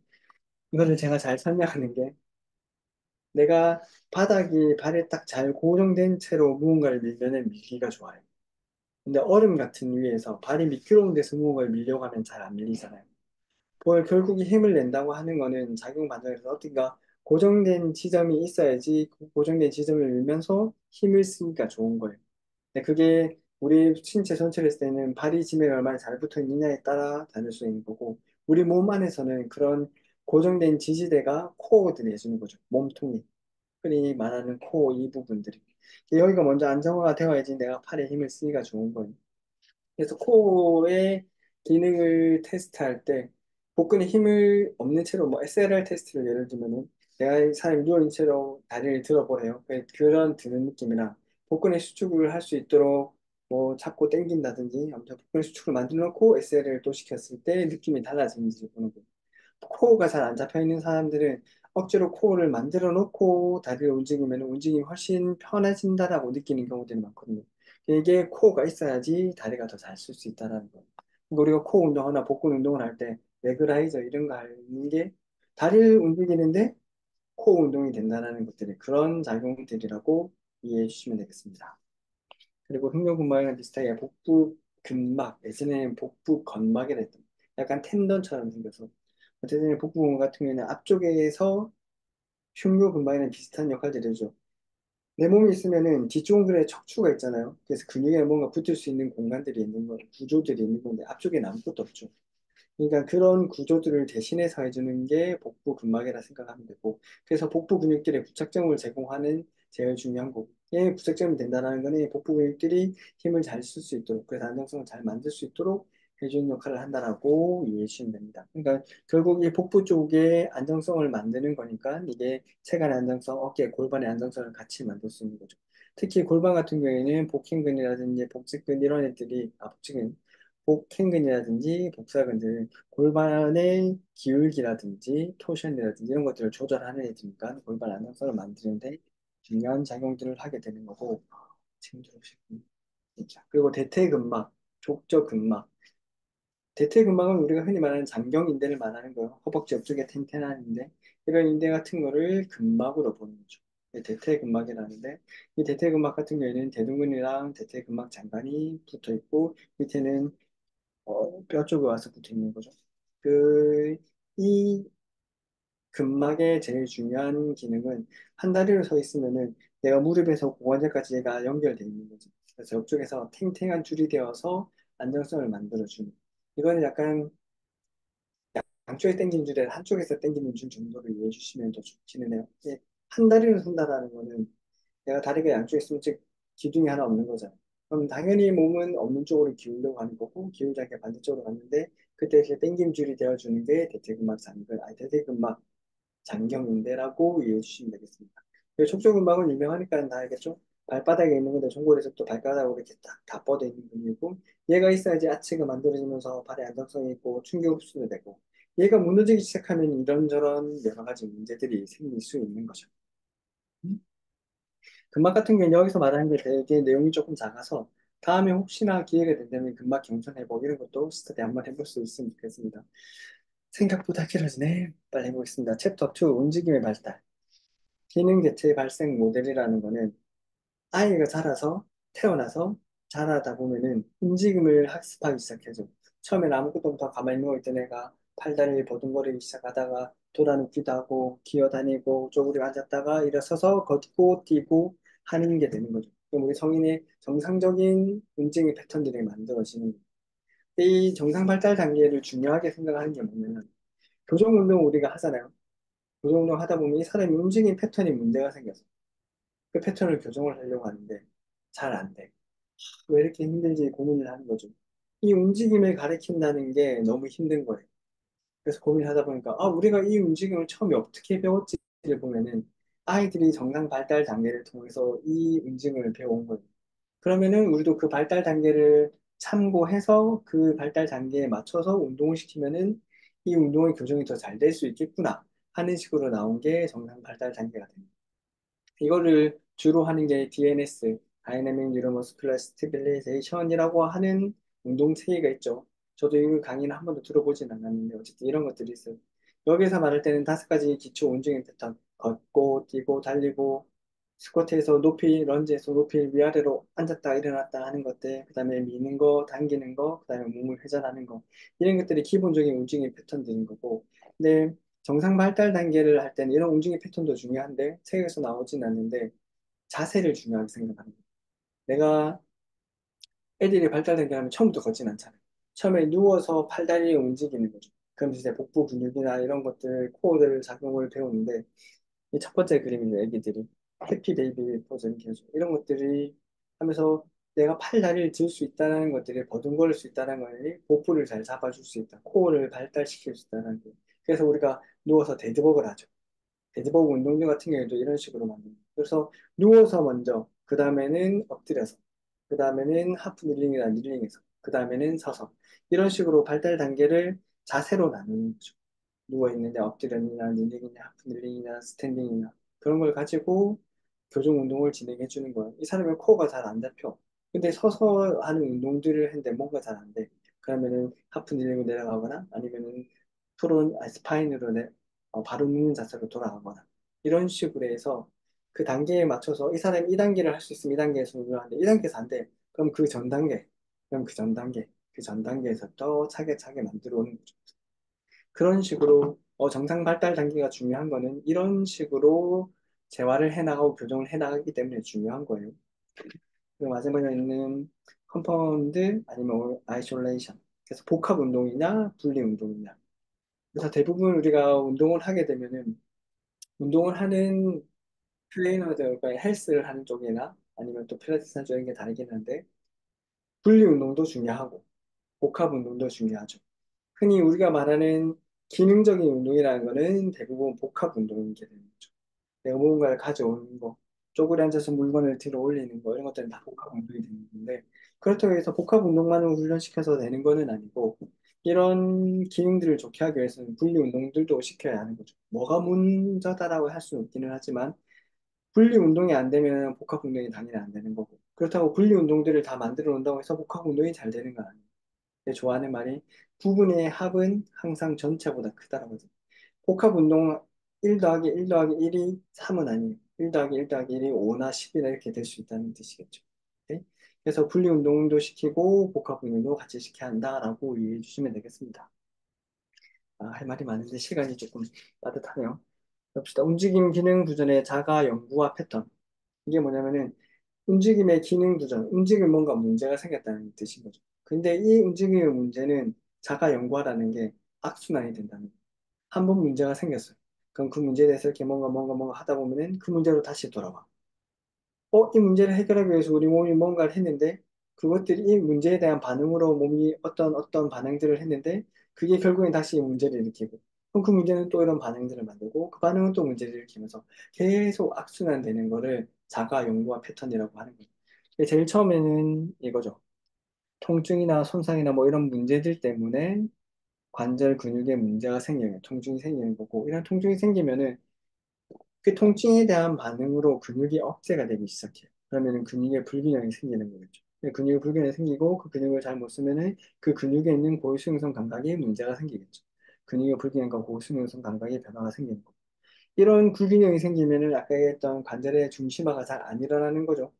이거를 제가 잘 설명하는 게 내가 바닥이 발에 딱 잘 고정된 채로 무언가를 밀면은 밀기가 좋아요. 근데 얼음 같은 위에서 발이 미끄러운 데서 무언가를 밀려고 하면 잘 안 밀리잖아요. 뭘 결국에 힘을 낸다고 하는 거는 작용 과정에서 어딘가 고정된 지점이 있어야지 그 고정된 지점을 밀면서 힘을 쓰기가 좋은 거예요. 근데 그게 우리 신체 전체를 했을 때는 발이 지면에 얼마나 잘 붙어 있느냐에 따라 다를 수 있는 거고 우리 몸 안에서는 그런 고정된 지지대가 코어들이 해주는 거죠. 몸통이. 흔히 말하는 코어 이 부분들이. 여기가 먼저 안정화가 되어야지 내가 팔에 힘을 쓰기가 좋은 거예요. 그래서 코어의 기능을 테스트할 때 복근에 힘을 없는 채로 뭐 SLR 테스트를 예를 들면은 내가 이 사람이 누워있는 채로 다리를 들어보래요. 그런 드는 느낌이랑 복근의 수축을 할 수 있도록 뭐 잡고 당긴다든지 아무튼 복근의 수축을 만들어 놓고 SLR을 또 시켰을 때 느낌이 달라지는지 보는 거예요. 코어가 잘 안 잡혀 있는 사람들은 억지로 코어를 만들어 놓고 다리를 움직이면 움직임이 훨씬 편해진다라고 느끼는 경우들이 많거든요. 이게 코어가 있어야지 다리가 더 잘 쓸 수 있다라는 거예요. 그러니까 우리가 코어 운동하나 복근 운동을 할 때 레그라이저 이런 거 하는 게 다리를 움직이는데 코어 운동이 된다는 것들이 그런 작용들이라고 이해해 주시면 되겠습니다. 그리고 흉노근막이랑 비슷하게 복부 근막, 예전에는 복부 건막이라 했던 약간 텐던처럼 생겨서 어쨌든 복부 근막 같은 경우에는 앞쪽에서 흉노근막이랑 비슷한 역할들을 해줘. 내 몸이 있으면은 뒤쪽에 척추가 있잖아요. 그래서 근육에 뭔가 붙을 수 있는 공간들이 있는 거, 구조들이 있는 건데 앞쪽에는 아무것도 없죠. 그러니까 그런 구조들을 대신해서 해주는 게 복부 근막이라 생각하면 되고, 그래서 복부 근육들의 부착점을 제공하는 제일 중요한 거고, 예, 부착점이 된다는 거는 복부 근육들이 힘을 잘 쓸 수 있도록, 그래서 안정성을 잘 만들 수 있도록 해주는 역할을 한다라고 이해해 주시면 됩니다. 그러니까 결국 이 복부 쪽에 안정성을 만드는 거니까 이게 체간의 안정성, 어깨, 골반의 안정성을 같이 만들 수 있는 거죠. 특히 골반 같은 경우에는 복행근이라든지 복직근 이런 애들이 복직근, 복행근이라든지 복사근들 골반의 기울기라든지 토션이라든지 이런 것들을 조절하는 애들이니까 골반 안정성을 만드는데 중요한 작용들을 하게 되는 거고 지금 들어오시고 진짜. 그리고 대퇴근막, 족저근막. 대퇴근막은 우리가 흔히 말하는 장경인대를 말하는 거예요. 허벅지 옆쪽에 튼튼한 인대. 이런 인대 같은 거를 근막으로 보는 거죠. 이게 대퇴근막이라는데 이 대퇴근막 같은 경우에는 대둔근이랑 대퇴근막 장관이 붙어 있고 밑에는 뼈 쪽에 와서 붙어 있는 거죠. 이 근막의 제일 중요한 기능은 한 다리로 서 있으면은 내가 무릎에서 고관절까지 얘가 연결돼 있는 거지. 그래서 옆쪽에서 탱탱한 줄이 되어서 안정성을 만들어주는. 이거는 약간 양쪽에 당긴 줄에 한쪽에서 당기는 줄 정도로 이해해 주시면 더 좋기는 해요. 한 다리로 선다라는 거는 내가 다리가 양쪽에 있으면 즉 기둥이 하나 없는 거잖아. 그럼 당연히 몸은 없는 쪽으로 기울려고 하는 거고 기울지 않게 반대쪽으로 갔는데 그때 이렇게 당김 줄이 되어주는 게 대퇴근막 장근, 대퇴근막 장경인대라고 이해해 주시면 되겠습니다. 그리고 척추근막은 유명하니까 다 알겠죠? 발바닥에 있는 건데 전골에서부터 발가락으로 이렇게 딱 다 뻗어 있는 근육이고 얘가 있어야지 아치가 만들어지면서 발의 안정성이 있고 충격 흡수도 되고 얘가 무너지기 시작하면 이런저런 여러 가지 문제들이 생길 수 있는 거죠. 음? 근막 같은 경우는 여기서 말하는 게 되게 내용이 조금 작아서 다음에 혹시나 기회가 된다면 근막 경전해보고 이런 것도 스터디 한번 해볼 수 있으면 좋겠습니다. 생각보다 길어지네. 빨리 해보겠습니다. 챕터 2, 움직임의 발달. 기능 개체 발생 모델이라는 거는 아이가 자라서 태어나서 자라다 보면은 움직임을 학습하기 시작해줘. 처음엔 아무것도 못하고 가만히 누워있던 애가 팔다리를 버둥거리기 시작하다가 돌아눕기도 하고 기어다니고 쪼그려 앉았다가 일어서서 걷고 뛰고 하는 게 되는 거죠. 그럼 우리 성인의 정상적인 움직임 패턴들이 만들어지는 거예요. 이 정상 발달 단계를 중요하게 생각하는 게 뭐냐면 교정 운동 우리가 하잖아요. 교정 운동 하다 보면 이 사람이 움직임 패턴이 문제가 생겨서 그 패턴을 교정을 하려고 하는데 잘 안 돼. 왜 이렇게 힘들지 고민을 하는 거죠. 이 움직임을 가리킨다는 게 너무 힘든 거예요. 그래서 고민하다 보니까 우리가 이 움직임을 처음에 어떻게 배웠지를 보면은 아이들이 정상 발달 단계를 통해서 이 움직임을 배워온 거예요. 그러면은 우리도 그 발달 단계를 참고해서 그 발달 단계에 맞춰서 운동을 시키면은 이 운동의 교정이 더 잘 될 수 있겠구나 하는 식으로 나온 게 정상 발달 단계가 됩니다. 이거를 주로 하는 게 DNS, Dynamic Neuromuscular Stabilization이라고 하는 운동 체계가 있죠. 저도 이 강의는 한 번도 들어보진 않았는데 어쨌든 이런 것들이 있어요. 여기서 말할 때는 5가지 기초 운동의 패턴, 걷고, 뛰고, 달리고, 스쿼트에서 높이, 런지에서 높이, 위아래로 앉았다 일어났다 하는 것들, 그 다음에 미는 거, 당기는 거, 그 다음에 몸을 회전하는 거, 이런 것들이 기본적인 움직임 패턴들인 거고, 근데 정상 발달 단계를 할 때는 이런 움직임 패턴도 중요한데 책에서 나오진 않는데 자세를 중요하게 생각합니다. 내가 애들이 발달 단계하면 처음부터 걷진 않잖아요. 처음에 누워서 팔다리 움직이는 거죠. 그럼 이제 복부 근육이나 이런 것들, 코어들 작용을 배우는데 이 첫 번째 그림이죠, 애기들이. 해피 베이비 포즈는 계속 이런 것들이 하면서 내가 팔다리를 들 수 있다는 것들이 버둥거릴 수 있다는 거니 복부를 잘 잡아줄 수 있다. 코어를 발달시킬 수 있다는 거. 그래서 우리가 누워서 데드버그를 하죠. 데드버그 운동들 같은 경우에도 이런 식으로 만듭니다. 그래서 누워서 먼저, 그 다음에는 엎드려서, 그 다음에는 하프 닐링이나 닐링에서, 그 다음에는 서서 이런 식으로 발달 단계를 자세로 나누는 거죠. 누워있는데 엎드려이나 닐링이나 하프 닐링이나 스탠딩이나 그런 걸 가지고 교정 운동을 진행해 주는 거예요. 이 사람의 코어가 잘 안 잡혀. 근데 서서 하는 운동들을 했는데 뭔가 잘 안 돼. 그러면은 하프 닐링으로 내려가거나 아니면은 스파인으로 바로 눕는 자세로 돌아가거나 이런 식으로 해서 그 단계에 맞춰서 이 사람이 2단계를 할 수 있으면 2단계에서 운동하는데 2단계에서 안 돼. 그럼 그 전 단계, 그럼 그 전 단계, 그 전 단계에서 또 차근차근 만들어 오는 거죠. 그런 식으로 정상 발달 단계가 중요한 거는 이런 식으로 재활을 해나가고 교정을 해나가기 때문에 중요한 거예요. 그리고 마지막에는 컴파운드 아니면 아이솔레이션. 그래서 복합 운동이냐 분리 운동이냐. 그래서 대부분 우리가 운동을 하게 되면은 운동을 하는 트레이너들, 그러니까 헬스를 하는 쪽이나 아니면 또 필라테스 하는 쪽인 게 다르긴 한데 분리 운동도 중요하고 복합 운동도 중요하죠. 흔히 우리가 말하는 기능적인 운동이라는 거는 대부분 복합 운동이게 되는 거죠. 내가 무언가를 가져오는 거, 쪼그려 앉아서 물건을 들어 올리는 거, 이런 것들은 다 복합 운동이 되는 건데, 그렇다고 해서 복합 운동만을 훈련시켜서 되는 거는 아니고, 이런 기능들을 좋게 하기 위해서는 분리 운동들도 시켜야 하는 거죠. 뭐가 문제다라고 할 수는 없기는 하지만, 분리 운동이 안 되면 복합 운동이 당연히 안 되는 거고, 그렇다고 분리 운동들을 다 만들어 놓는다고 해서 복합 운동이 잘 되는 건 아니에요. 근데 좋아하는 말이, 부분의 합은 항상 전체보다 크다라고 하죠. 복합 운동 1 더하기 1 더하기 1이 3은 아니에요. 1 더하기 1 더하기 1이 5나 10이나 이렇게 될 수 있다는 뜻이겠죠. 네? 그래서 분리 운동도 시키고 복합 운동도 같이 시켜야 한다라고 이해해 주시면 되겠습니다. 아, 할 말이 많은데 시간이 조금 빠듯하네요. 봅시다. 움직임 기능 부전의 자가 연구와 패턴. 이게 뭐냐면은 움직임의 기능 부전, 움직임 뭔가 문제가 생겼다는 뜻인 거죠. 근데 이 움직임의 문제는 자가 연구하라는 게 악순환이 된다는 거예요. 한 번 문제가 생겼어요. 그럼 그 문제에 대해서 이렇게 뭔가 하다 보면은 그 문제로 다시 돌아와. 이 문제를 해결하기 위해서 우리 몸이 뭔가를 했는데 그것들이 이 문제에 대한 반응으로 몸이 어떤 반응들을 했는데 그게 결국엔 다시 이 문제를 일으키고 그럼 그 문제는 또 이런 반응들을 만들고 그 반응은 또 문제를 일으키면서 계속 악순환되는 거를 자가 연구와 패턴이라고 하는 거예요. 근데 제일 처음에는 이거죠. 통증이나 손상이나 뭐 이런 문제들 때문에 관절 근육에 문제가 생기는, 통증이 생기는 거고, 이런 통증이 생기면은 그 통증에 대한 반응으로 근육이 억제가 되기 시작해요. 그러면은 근육에 불균형이 생기는 거겠죠. 근육에 불균형이 생기고 그 근육을 잘 못 쓰면은 그 근육에 있는 고유수용성 감각에 문제가 생기겠죠. 근육의 불균형과 고유수용성 감각에 변화가 생기는 거. 이런 불균형이 생기면은 아까 얘기했던 관절의 중심화가 잘 안 일어나는 거죠.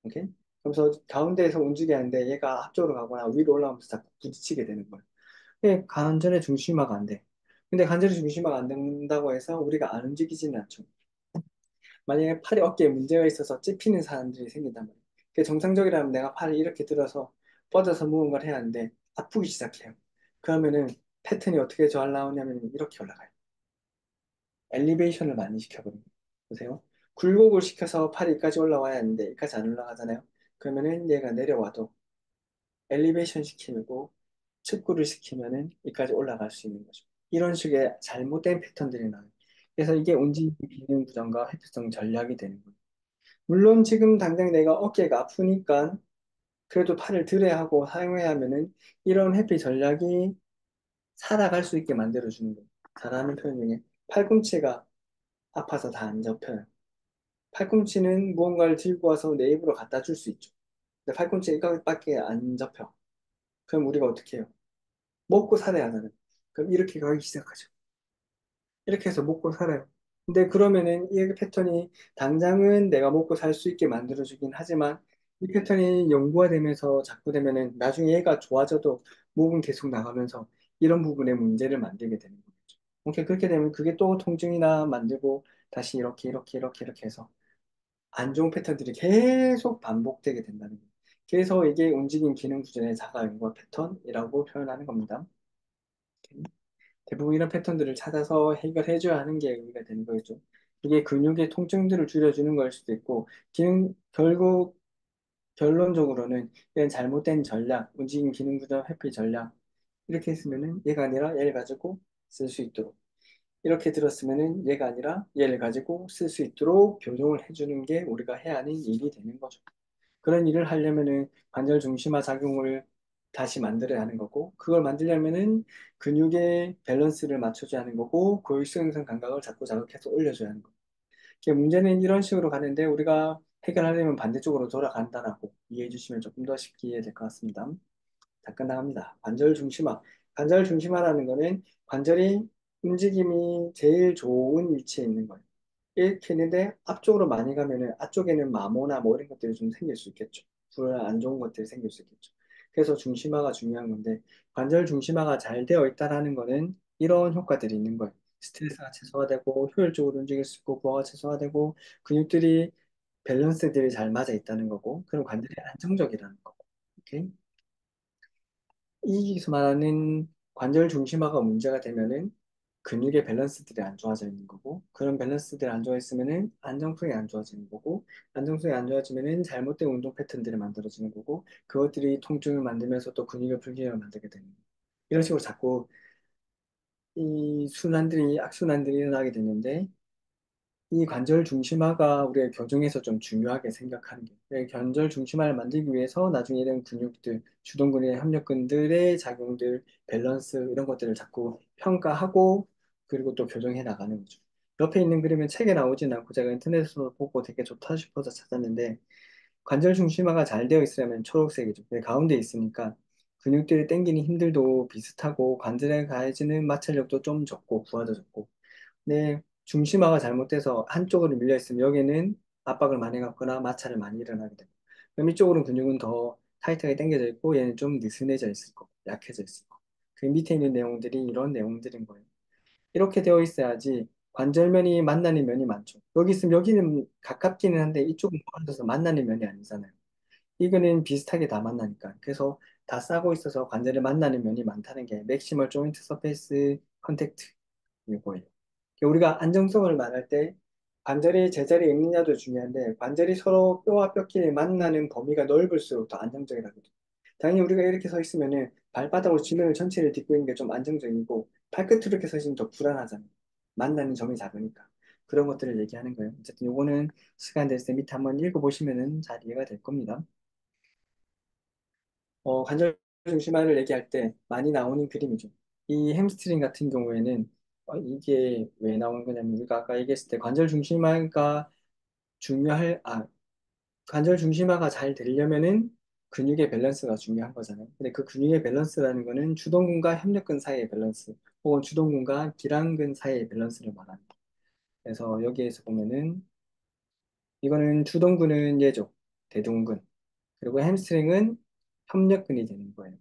오케이? 그래서 가운데에서 움직여야 하는데 얘가 앞쪽으로 가거나 위로 올라가면서 자꾸 부딪히게 되는 거예요. 관절의 중심화가 안 돼. 근데 관절의 중심화가 안 된다고 해서 우리가 안 움직이지는 않죠. 만약에 팔이 어깨에 문제가 있어서 찝히는 사람들이 생긴단 말이에요. 그게 정상적이라면 내가 팔을 이렇게 들어서 뻗어서 무언가를 해야 하는데 아프기 시작해요. 그러면은 패턴이 어떻게 잘 나오냐면 이렇게 올라가요. 엘리베이션을 많이 시켜버립니다. 보세요. 굴곡을 시켜서 팔이 여기까지 올라와야 하는데 여기까지 안 올라가잖아요. 그러면은 얘가 내려와도 엘리베이션 시키고 축구를 시키면은 여기까지 올라갈 수 있는 거죠. 이런 식의 잘못된 패턴들이 나와요. 그래서 이게 운동 기능 부정과 회피성 전략이 되는 거예요. 물론 지금 당장 내가 어깨가 아프니까 그래도 팔을 들어야 하고 사용해야 하면은 이런 회피 전략이 살아갈 수 있게 만들어주는 거예요. 잘하는 표현 중에 팔꿈치가 아파서 다 안 접혀요. 팔꿈치는 무언가를 들고 와서 내 입으로 갖다 줄 수 있죠. 근데 팔꿈치 이거밖에 안 접혀. 그럼 우리가 어떻게 해요? 먹고 살아야 하잖아요. 그럼 이렇게 가기 시작하죠. 이렇게 해서 먹고 살아요. 근데 그러면은 이 패턴이 당장은 내가 먹고 살 수 있게 만들어주긴 하지만 이 패턴이 연구화되면서 자꾸 되면은 나중에 얘가 좋아져도 목은 계속 나가면서 이런 부분에 문제를 만들게 되는 거죠. 오케이, 그렇게 되면 그게 또 통증이나 만들고 다시 이렇게 해서 안 좋은 패턴들이 계속 반복되게 된다는 거예요. 그래서 이게 움직임 기능 부전의 자가 연구화 패턴이라고 표현하는 겁니다. 대부분 이런 패턴들을 찾아서 해결해줘야 하는 게 의미가 되는 거겠죠. 이게 근육의 통증들을 줄여주는 걸 수도 있고, 결국 결론적으로는 이런 잘못된 전략, 움직임 기능 부전 회피 전략, 이렇게 했으면은 얘가 아니라 얘를 가지고 쓸 수 있도록. 이렇게 들었으면은 얘가 아니라 얘를 가지고 쓸 수 있도록 교정을 해주는 게 우리가 해야 하는 일이 되는 거죠. 그런 일을 하려면은 관절 중심화 작용을 다시 만들어야 하는 거고, 그걸 만들려면은 근육의 밸런스를 맞춰줘야 하는 거고, 골수행성 감각을 자꾸 자극해서 올려줘야 하는 거. 이게 문제는 이런 식으로 가는데, 우리가 해결하려면 반대쪽으로 돌아간다라고 이해해 주시면 조금 더 쉽게 이해될 것 같습니다. 자, 끝나갑니다. 관절 중심화. 관절 중심화라는 거는 관절이 움직임이 제일 좋은 위치에 있는 거예요. 이렇게 있는데 앞쪽으로 많이 가면은 앞쪽에는 마모나 뭐 이런 것들이 좀 생길 수 있겠죠. 불안 안 좋은 것들이 생길 수 있겠죠. 그래서 중심화가 중요한 건데 관절 중심화가 잘 되어 있다라는 거는 이런 효과들이 있는 거예요. 스트레스가 최소화되고 효율적으로 움직일 수 있고 부하가 최소화되고 근육들이 밸런스들이 잘 맞아 있다는 거고 그럼 관절이 안정적이라는 거고. 오케이? 이 말하는 관절 중심화가 문제가 되면은 근육의 밸런스들이 안 좋아져 있는 거고, 그런 밸런스들이 안 좋아 있으면은 안정성이 안 좋아지는 거고, 안정성이 안 좋아지면은 잘못된 운동 패턴들이 만들어지는 거고, 그것들이 통증을 만들면서 또 근육의 불균형을 만들게 되는 거예요. 이런 식으로 자꾸 이 순환들이, 악순환들이 일어나게 되는데, 이 관절 중심화가 우리가 교정에서 좀 중요하게 생각하는 게, 관절 중심화를 만들기 위해서 나중에 이런 근육들, 주동근의 협력근들의 작용들, 밸런스, 이런 것들을 자꾸 평가하고, 그리고 또 교정해 나가는 거죠. 옆에 있는 그림은 책에 나오진 않고 제가 인터넷에서 보고 되게 좋다 싶어서 찾았는데, 관절 중심화가 잘 되어 있으려면 초록색이죠. 가운데 있으니까 근육들이 당기는 힘들도 비슷하고, 관절에 가해지는 마찰력도 좀 적고, 부하도 적고, 네, 중심화가 잘못돼서 한쪽으로 밀려 있으면 여기는 압박을 많이 갖거나 마찰을 많이 일어나게 됩니다. 그럼 이쪽으로는 근육은 더 타이트하게 당겨져 있고 얘는 좀 느슨해져 있을 거고 약해져 있을 거고 그 밑에 있는 내용들이 이런 내용들인 거예요. 이렇게 되어 있어야지 관절면이 만나는 면이 많죠. 여기 있으면 여기는 가깝기는 한데 이쪽은 멀어져서 만나는 면이 아니잖아요. 이거는 비슷하게 다 만나니까. 그래서 다 싸고 있어서 관절을 만나는 면이 많다는 게 맥시멀 조인트 서페이스 컨택트 이거예요. 우리가 안정성을 말할 때 관절이 제자리에 있느냐도 중요한데 관절이 서로 뼈와 뼈끼리 만나는 범위가 넓을수록 더 안정적이라거든요. 당연히 우리가 이렇게 서 있으면은 발바닥으로 지면을 전체를 딛고 있는 게 좀 안정적이고 발끝으로 이렇게 서 있으면 더 불안하잖아요. 만나는 점이 작으니까. 그런 것들을 얘기하는 거예요. 어쨌든 요거는 시간 될 때 밑에 한번 읽어보시면은 잘 이해가 될 겁니다. 관절 중심화를 얘기할 때 많이 나오는 그림이죠. 이 햄스트링 같은 경우에는 이게 왜 나오는 거냐면 우리가 아까 얘기했을 때 관절 중심화가 잘 되려면은 근육의 밸런스가 중요한 거잖아요. 근데 그 근육의 밸런스라는 거는 주동근과 협력근 사이의 밸런스, 혹은 주동근과 기랑근 사이의 밸런스를 말합니다. 그래서 여기에서 보면은 이거는 주동근은 얘죠. 대둔근. 그리고 햄스트링은 협력근이 되는 거예요.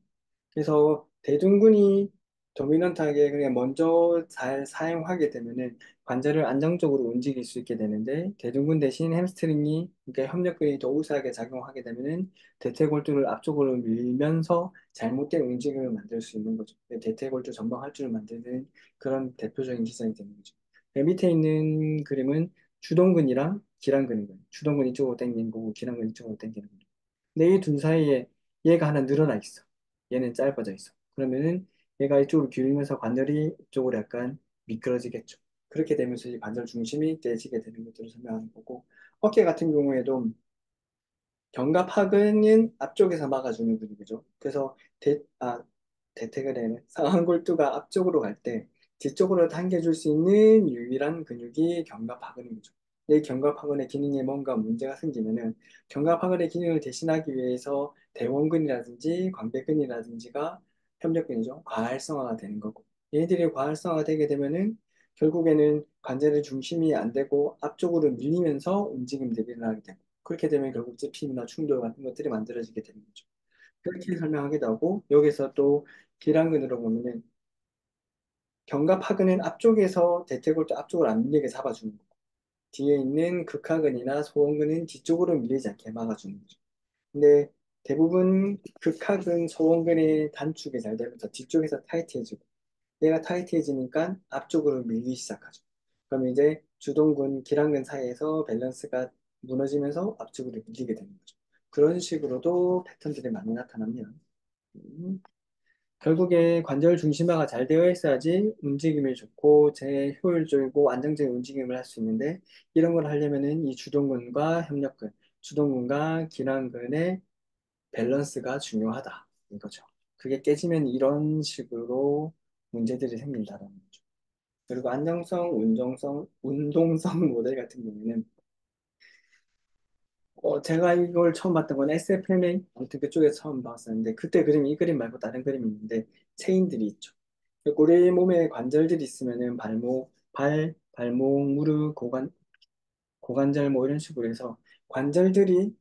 그래서 대둔근이 도미넌트하게 그냥 먼저 잘 사용하게 되면은 관절을 안정적으로 움직일 수 있게 되는데 대둔근 대신 햄스트링이 그러니까 협력근이 더 우세하게 작용하게 되면은 대퇴골두를 앞쪽으로 밀면서 잘못된 움직임을 만들 수 있는 거죠. 대퇴골두 전방할주를 만드는 그런 대표적인 기전이 되는 거죠. 맨 밑에 있는 그림은 주동근이랑 기랑근이거든요. 주동근 이쪽으로 당기는 거고 기랑근 이쪽으로 당기는 거죠. 근데 이 둘 사이에 얘가 하나 늘어나 있어. 얘는 짧아져 있어. 그러면은 얘가 이쪽으로 기울면서 관절이 이쪽으로 약간 미끄러지겠죠. 그렇게 되면서 이 관절 중심이 떼지게 되는 것들을 설명하는 거고, 어깨 같은 경우에도 견갑하근은 앞쪽에서 막아주는 근육이죠. 그래서 대퇴근에는 상완골두가 앞쪽으로 갈 때 뒤쪽으로 당겨줄 수 있는 유일한 근육이 견갑하근이죠. 이 견갑하근의 기능에 뭔가 문제가 생기면은 견갑하근의 기능을 대신하기 위해서 대원근이라든지 광배근이라든지가 협력근이죠. 과활성화가 되는 거고 얘들이 과활성화가 되게 되면은 결국에는 관절의 중심이 안 되고 앞쪽으로 밀리면서 움직임들이 일어나게 되고 그렇게 되면 결국 찝힘이나 충돌 같은 것들이 만들어지게 되는 거죠. 그렇게 설명하기도 하고 여기서 또 기랑근으로 보면은 견갑하근은 앞쪽에서 대퇴골도 앞쪽으로 안 밀리게 잡아주는 거고 뒤에 있는 극하근이나 소원근은 뒤쪽으로 밀리지 않게 막아주는 거죠. 근데 대부분 극하근, 소원근의 단축이 잘 되면서 뒤쪽에서 타이트해지고 얘가 타이트해지니까 앞쪽으로 밀리기 시작하죠. 그럼 이제 주동근, 기랑근 사이에서 밸런스가 무너지면서 앞쪽으로 밀리게 되는 거죠. 그런 식으로도 패턴들이 많이 나타납니다. 음, 결국에 관절 중심화가 잘 되어 있어야지 움직임이 좋고 제효율적이고 안정적인 움직임을 할 수 있는데 이런 걸 하려면은 이 주동근과 협력근, 주동근과 기랑근의 밸런스가 중요하다. 이거죠. 그게 깨지면 이런 식으로 문제들이 생긴다는 거죠. 그리고 안정성, 운동성 모델 같은 경우에는 제가 이걸 처음 봤던 건 SFMA 아무튼 그쪽에서 처음 봤었는데 그때 그림이 이 그림 말고 다른 그림이 있는데 체인들이 있죠. 우리 몸에 관절들이 있으면은 발목, 무릎, 고관절 뭐 이런 식으로 해서 관절들이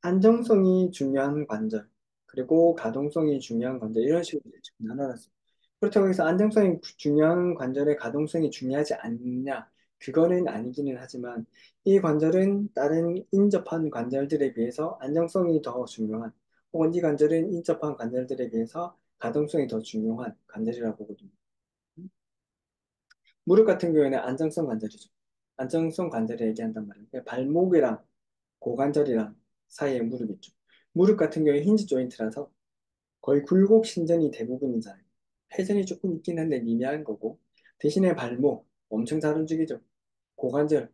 안정성이 중요한 관절, 그리고 가동성이 중요한 관절, 이런 식으로 지금 나눠놨어요. 그렇다고 해서 안정성이 중요한 관절의 가동성이 중요하지 않느냐? 그거는 아니기는 하지만, 이 관절은 다른 인접한 관절들에 비해서 안정성이 더 중요한, 혹은 이 관절은 인접한 관절들에 비해서 가동성이 더 중요한 관절이라고 보거든요. 무릎 같은 경우에는 안정성 관절이죠. 안정성 관절을 얘기한단 말이에요. 그러니까 발목이랑 고관절이랑 사이에 무릎이 있죠. 무릎 같은 경우에 힌지 조인트라서 거의 굴곡 신전이 대부분이잖아요. 회전이 조금 있긴 한데 미미한 거고 대신에 발목 엄청 잘 움직이죠. 고관절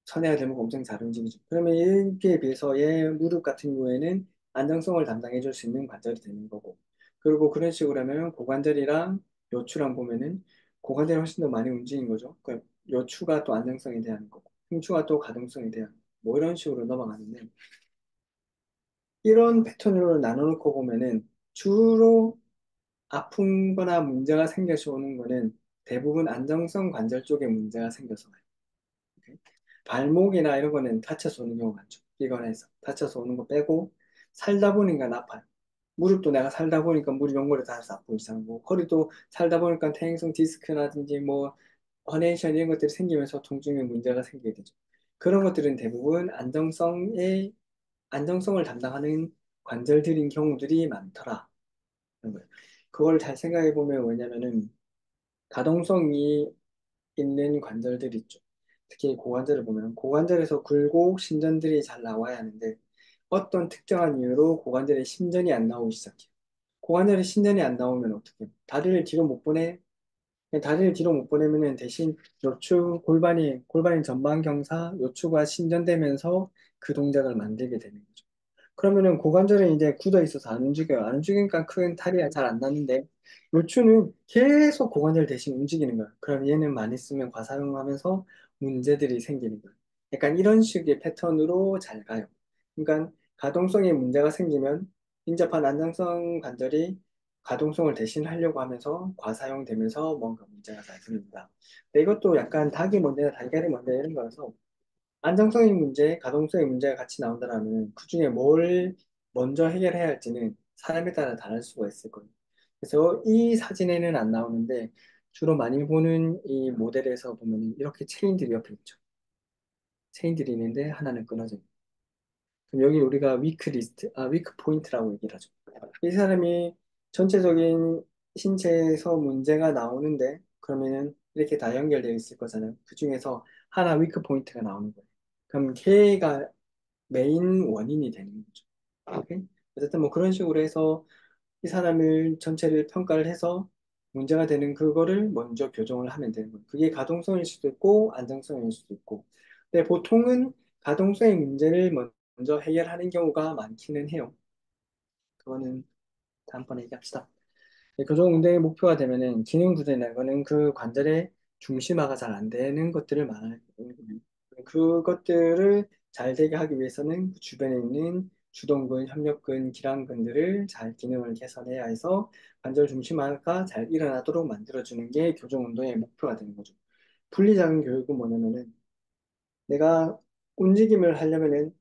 선해야 되면 엄청 잘 움직이죠. 그러면 여기에 비해서 얘 무릎 같은 경우에는 안정성을 담당해 줄 수 있는 관절이 되는 거고. 그리고 그런 식으로 하면 고관절이랑 요추랑 보면은 고관절이 훨씬 더 많이 움직인 거죠. 그 요추가 또 안정성에 대한 거고, 흉추가 또 가동성에 대한 뭐 이런 식으로 넘어가는데 이런 패턴으로 나눠놓고 보면은 주로 아픈 거나 문제가 생겨서 오는 거는 대부분 안정성 관절 쪽에 문제가 생겨서 와요. 오케이? 발목이나 이런 거는 다쳐서 오는 경우가 많죠. 비관해서 다쳐서 오는 거 빼고 살다 보니까 나빠요. 무릎도 내가 살다 보니까 무릎 연골이 닿아서 아프고 이상하고 허리도 살다 보니까 퇴행성 디스크라든지 뭐 허네이션 이런 것들이 생기면서 통증에 문제가 생기게 되죠. 그런 것들은 대부분 안정성을 담당하는 관절들인 경우들이 많더라. 그런 거예요. 그걸 잘 생각해 보면 뭐냐면은 가동성이 있는 관절들이 있죠. 특히 고관절을 보면 고관절에서 굴곡 신전들이 잘 나와야 하는데 어떤 특정한 이유로 고관절에 신전이 안 나오기 시작해요. 고관절에 신전이 안 나오면 어떻게 해요? 다리를 뒤로 못 보내? 그냥 다리를 뒤로 못 보내면은 대신 골반이 전방 경사, 요추가 신전되면서 그 동작을 만들게 되는 거죠. 그러면은 고관절은 이제 굳어 있어서 안 움직여요. 안 움직이니까 큰 탈이 잘 안 나는데 요추는 계속 고관절 대신 움직이는 거예요. 그럼 얘는 많이 쓰면 과사용하면서 문제들이 생기는 거예요. 약간 이런 식의 패턴으로 잘 가요. 그러니까 가동성에 문제가 생기면 인접한 안정성 관절이 가동성을 대신 하려고 하면서 과사용되면서 뭔가 문제가 잘 생깁니다. 근데 이것도 약간 닭이 먼저냐 달걀이 먼저 이런 거라서 안정성의 문제, 가동성의 문제가 같이 나온다면 그중에 뭘 먼저 해결해야 할지는 사람에 따라 다를 수가 있을 거예요. 그래서 이 사진에는 안 나오는데 주로 많이 보는 이 모델에서 보면 이렇게 체인들이 옆에 있죠. 체인들이 있는데 하나는 끊어져 있고. 그럼 여기 우리가 위크 포인트라고 얘기를 하죠. 이 사람이 전체적인 신체에서 문제가 나오는데 그러면은 이렇게 다 연결되어 있을 거잖아요. 그 중에서 하나 위크 포인트가 나오는 거예요. 그럼 걔가 메인 원인이 되는 거죠. 오케이? 어쨌든 뭐 그런 식으로 해서 이 사람을 전체를 평가를 해서 문제가 되는 그거를 먼저 교정을 하면 되는 거예요. 그게 가동성일 수도 있고 안정성일 수도 있고. 근데 보통은 가동성의 문제를 먼저 해결하는 경우가 많기는 해요. 그거는 다음번에 얘기합시다. 네, 교정 운동의 목표가 되면은 기능 부재라는 거는 그 관절의 중심화가 잘 안 되는 것들을 말하는 거예요. 그것들을 잘 되게 하기 위해서는 그 주변에 있는 주동근, 협력근, 기랑근들을 잘 기능을 개선해야 해서 관절 중심화가 잘 일어나도록 만들어주는 게 교정 운동의 목표가 되는 거죠. 분리작용 교육은 뭐냐면은 내가 움직임을 하려면은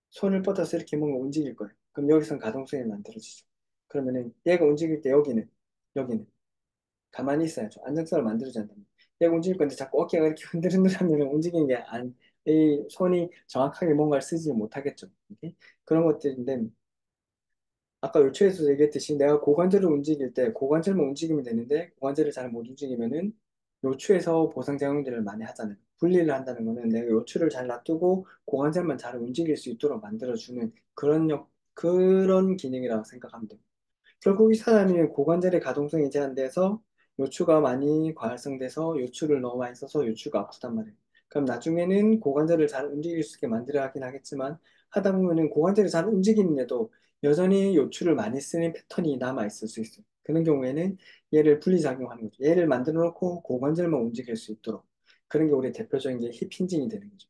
손을 뻗어서 이렇게 뭔가 움직일 거예요. 그럼 여기선 가동성이 만들어지죠. 그러면은 얘가 움직일 때 여기는 가만히 있어야죠. 안정성을 만들어줘야 된다. 얘가 움직일 건데 자꾸 어깨가 이렇게 흔들흔들하면 움직이는 게 이 손이 정확하게 뭔가를 쓰지 못하겠죠. 이게? 그런 것들인데 아까 요초에서 얘기했듯이 내가 고관절을 움직일 때 고관절만 움직이면 되는데 고관절을 잘 못 움직이면은 요초에서 보상작용들을 많이 하잖아요. 분리를 한다는 거는 내가 요초를 잘 놔두고 고관절만 잘 움직일 수 있도록 만들어주는 그런 기능이라고 생각하면 돼요. 결국 이 사람이 고관절의 가동성이 제한돼서 요추가 많이 과활성돼서 요추를 너무 많이 써서 요추가 아프단 말이에요. 그럼 나중에는 고관절을 잘 움직일 수 있게 만들어야 하긴 하겠지만 하다 보면은 고관절이 잘 움직이는데도 여전히 요추를 많이 쓰는 패턴이 남아 있을 수 있어요. 그런 경우에는 얘를 분리작용하는 거죠. 얘를 만들어 놓고 고관절만 움직일 수 있도록 그런 게 우리 대표적인 게 힙힌징이 되는 거죠.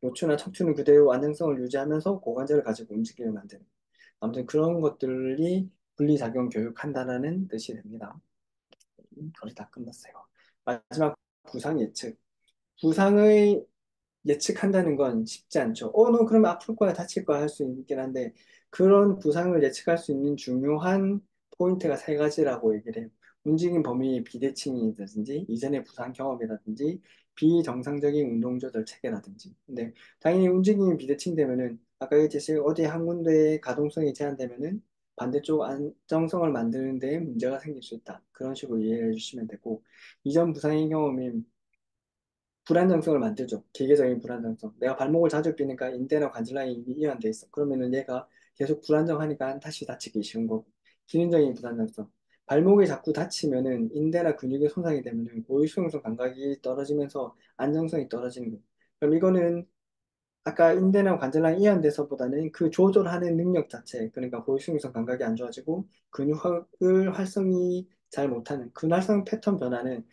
요추나 척추는 그대로 안정성을 유지하면서 고관절을 가지고 움직이게 만드는 거예요. 아무튼 그런 것들이 분리작용 교육한다는 뜻이 됩니다. 거의 다 끝났어요. 마지막 부상 예측. 부상의 예측한다는 건 쉽지 않죠. 너 그러면 아플 거야, 다칠 거야 할 수 있긴 한데 그런 부상을 예측할 수 있는 중요한 포인트가 세 가지라고 얘기를 해요. 움직임 범위 비대칭이라든지 이전의 부상 경험이라든지 비정상적인 운동 조절 체계라든지. 근데 당연히 움직임이 비대칭되면은 아까 얘기했듯이 어디 한 군데의 가동성이 제한되면은 반대쪽 안정성을 만드는 데 문제가 생길 수 있다. 그런 식으로 이해해 주시면 되고, 이전 부상의 경험이 불안정성을 만들죠. 기계적인 불안정성. 내가 발목을 자주 뛰니까 인대나 관절라인이 이완돼 있어. 그러면은 얘가 계속 불안정하니까 다시 다치기 쉬운 거고. 기능적인 불안정성. 발목이 자꾸 다치면은 인대나 근육이 손상이 되면은 고유수용성 감각이 떨어지면서 안정성이 떨어지는 거예요. 그럼 이거는 아까 인대나 관절랑 이완돼서보다는 그 조절하는 능력 자체, 그러니까 고유수용성 감각이 안 좋아지고 근육을 활성이 잘 못하는 근활성 패턴 변화는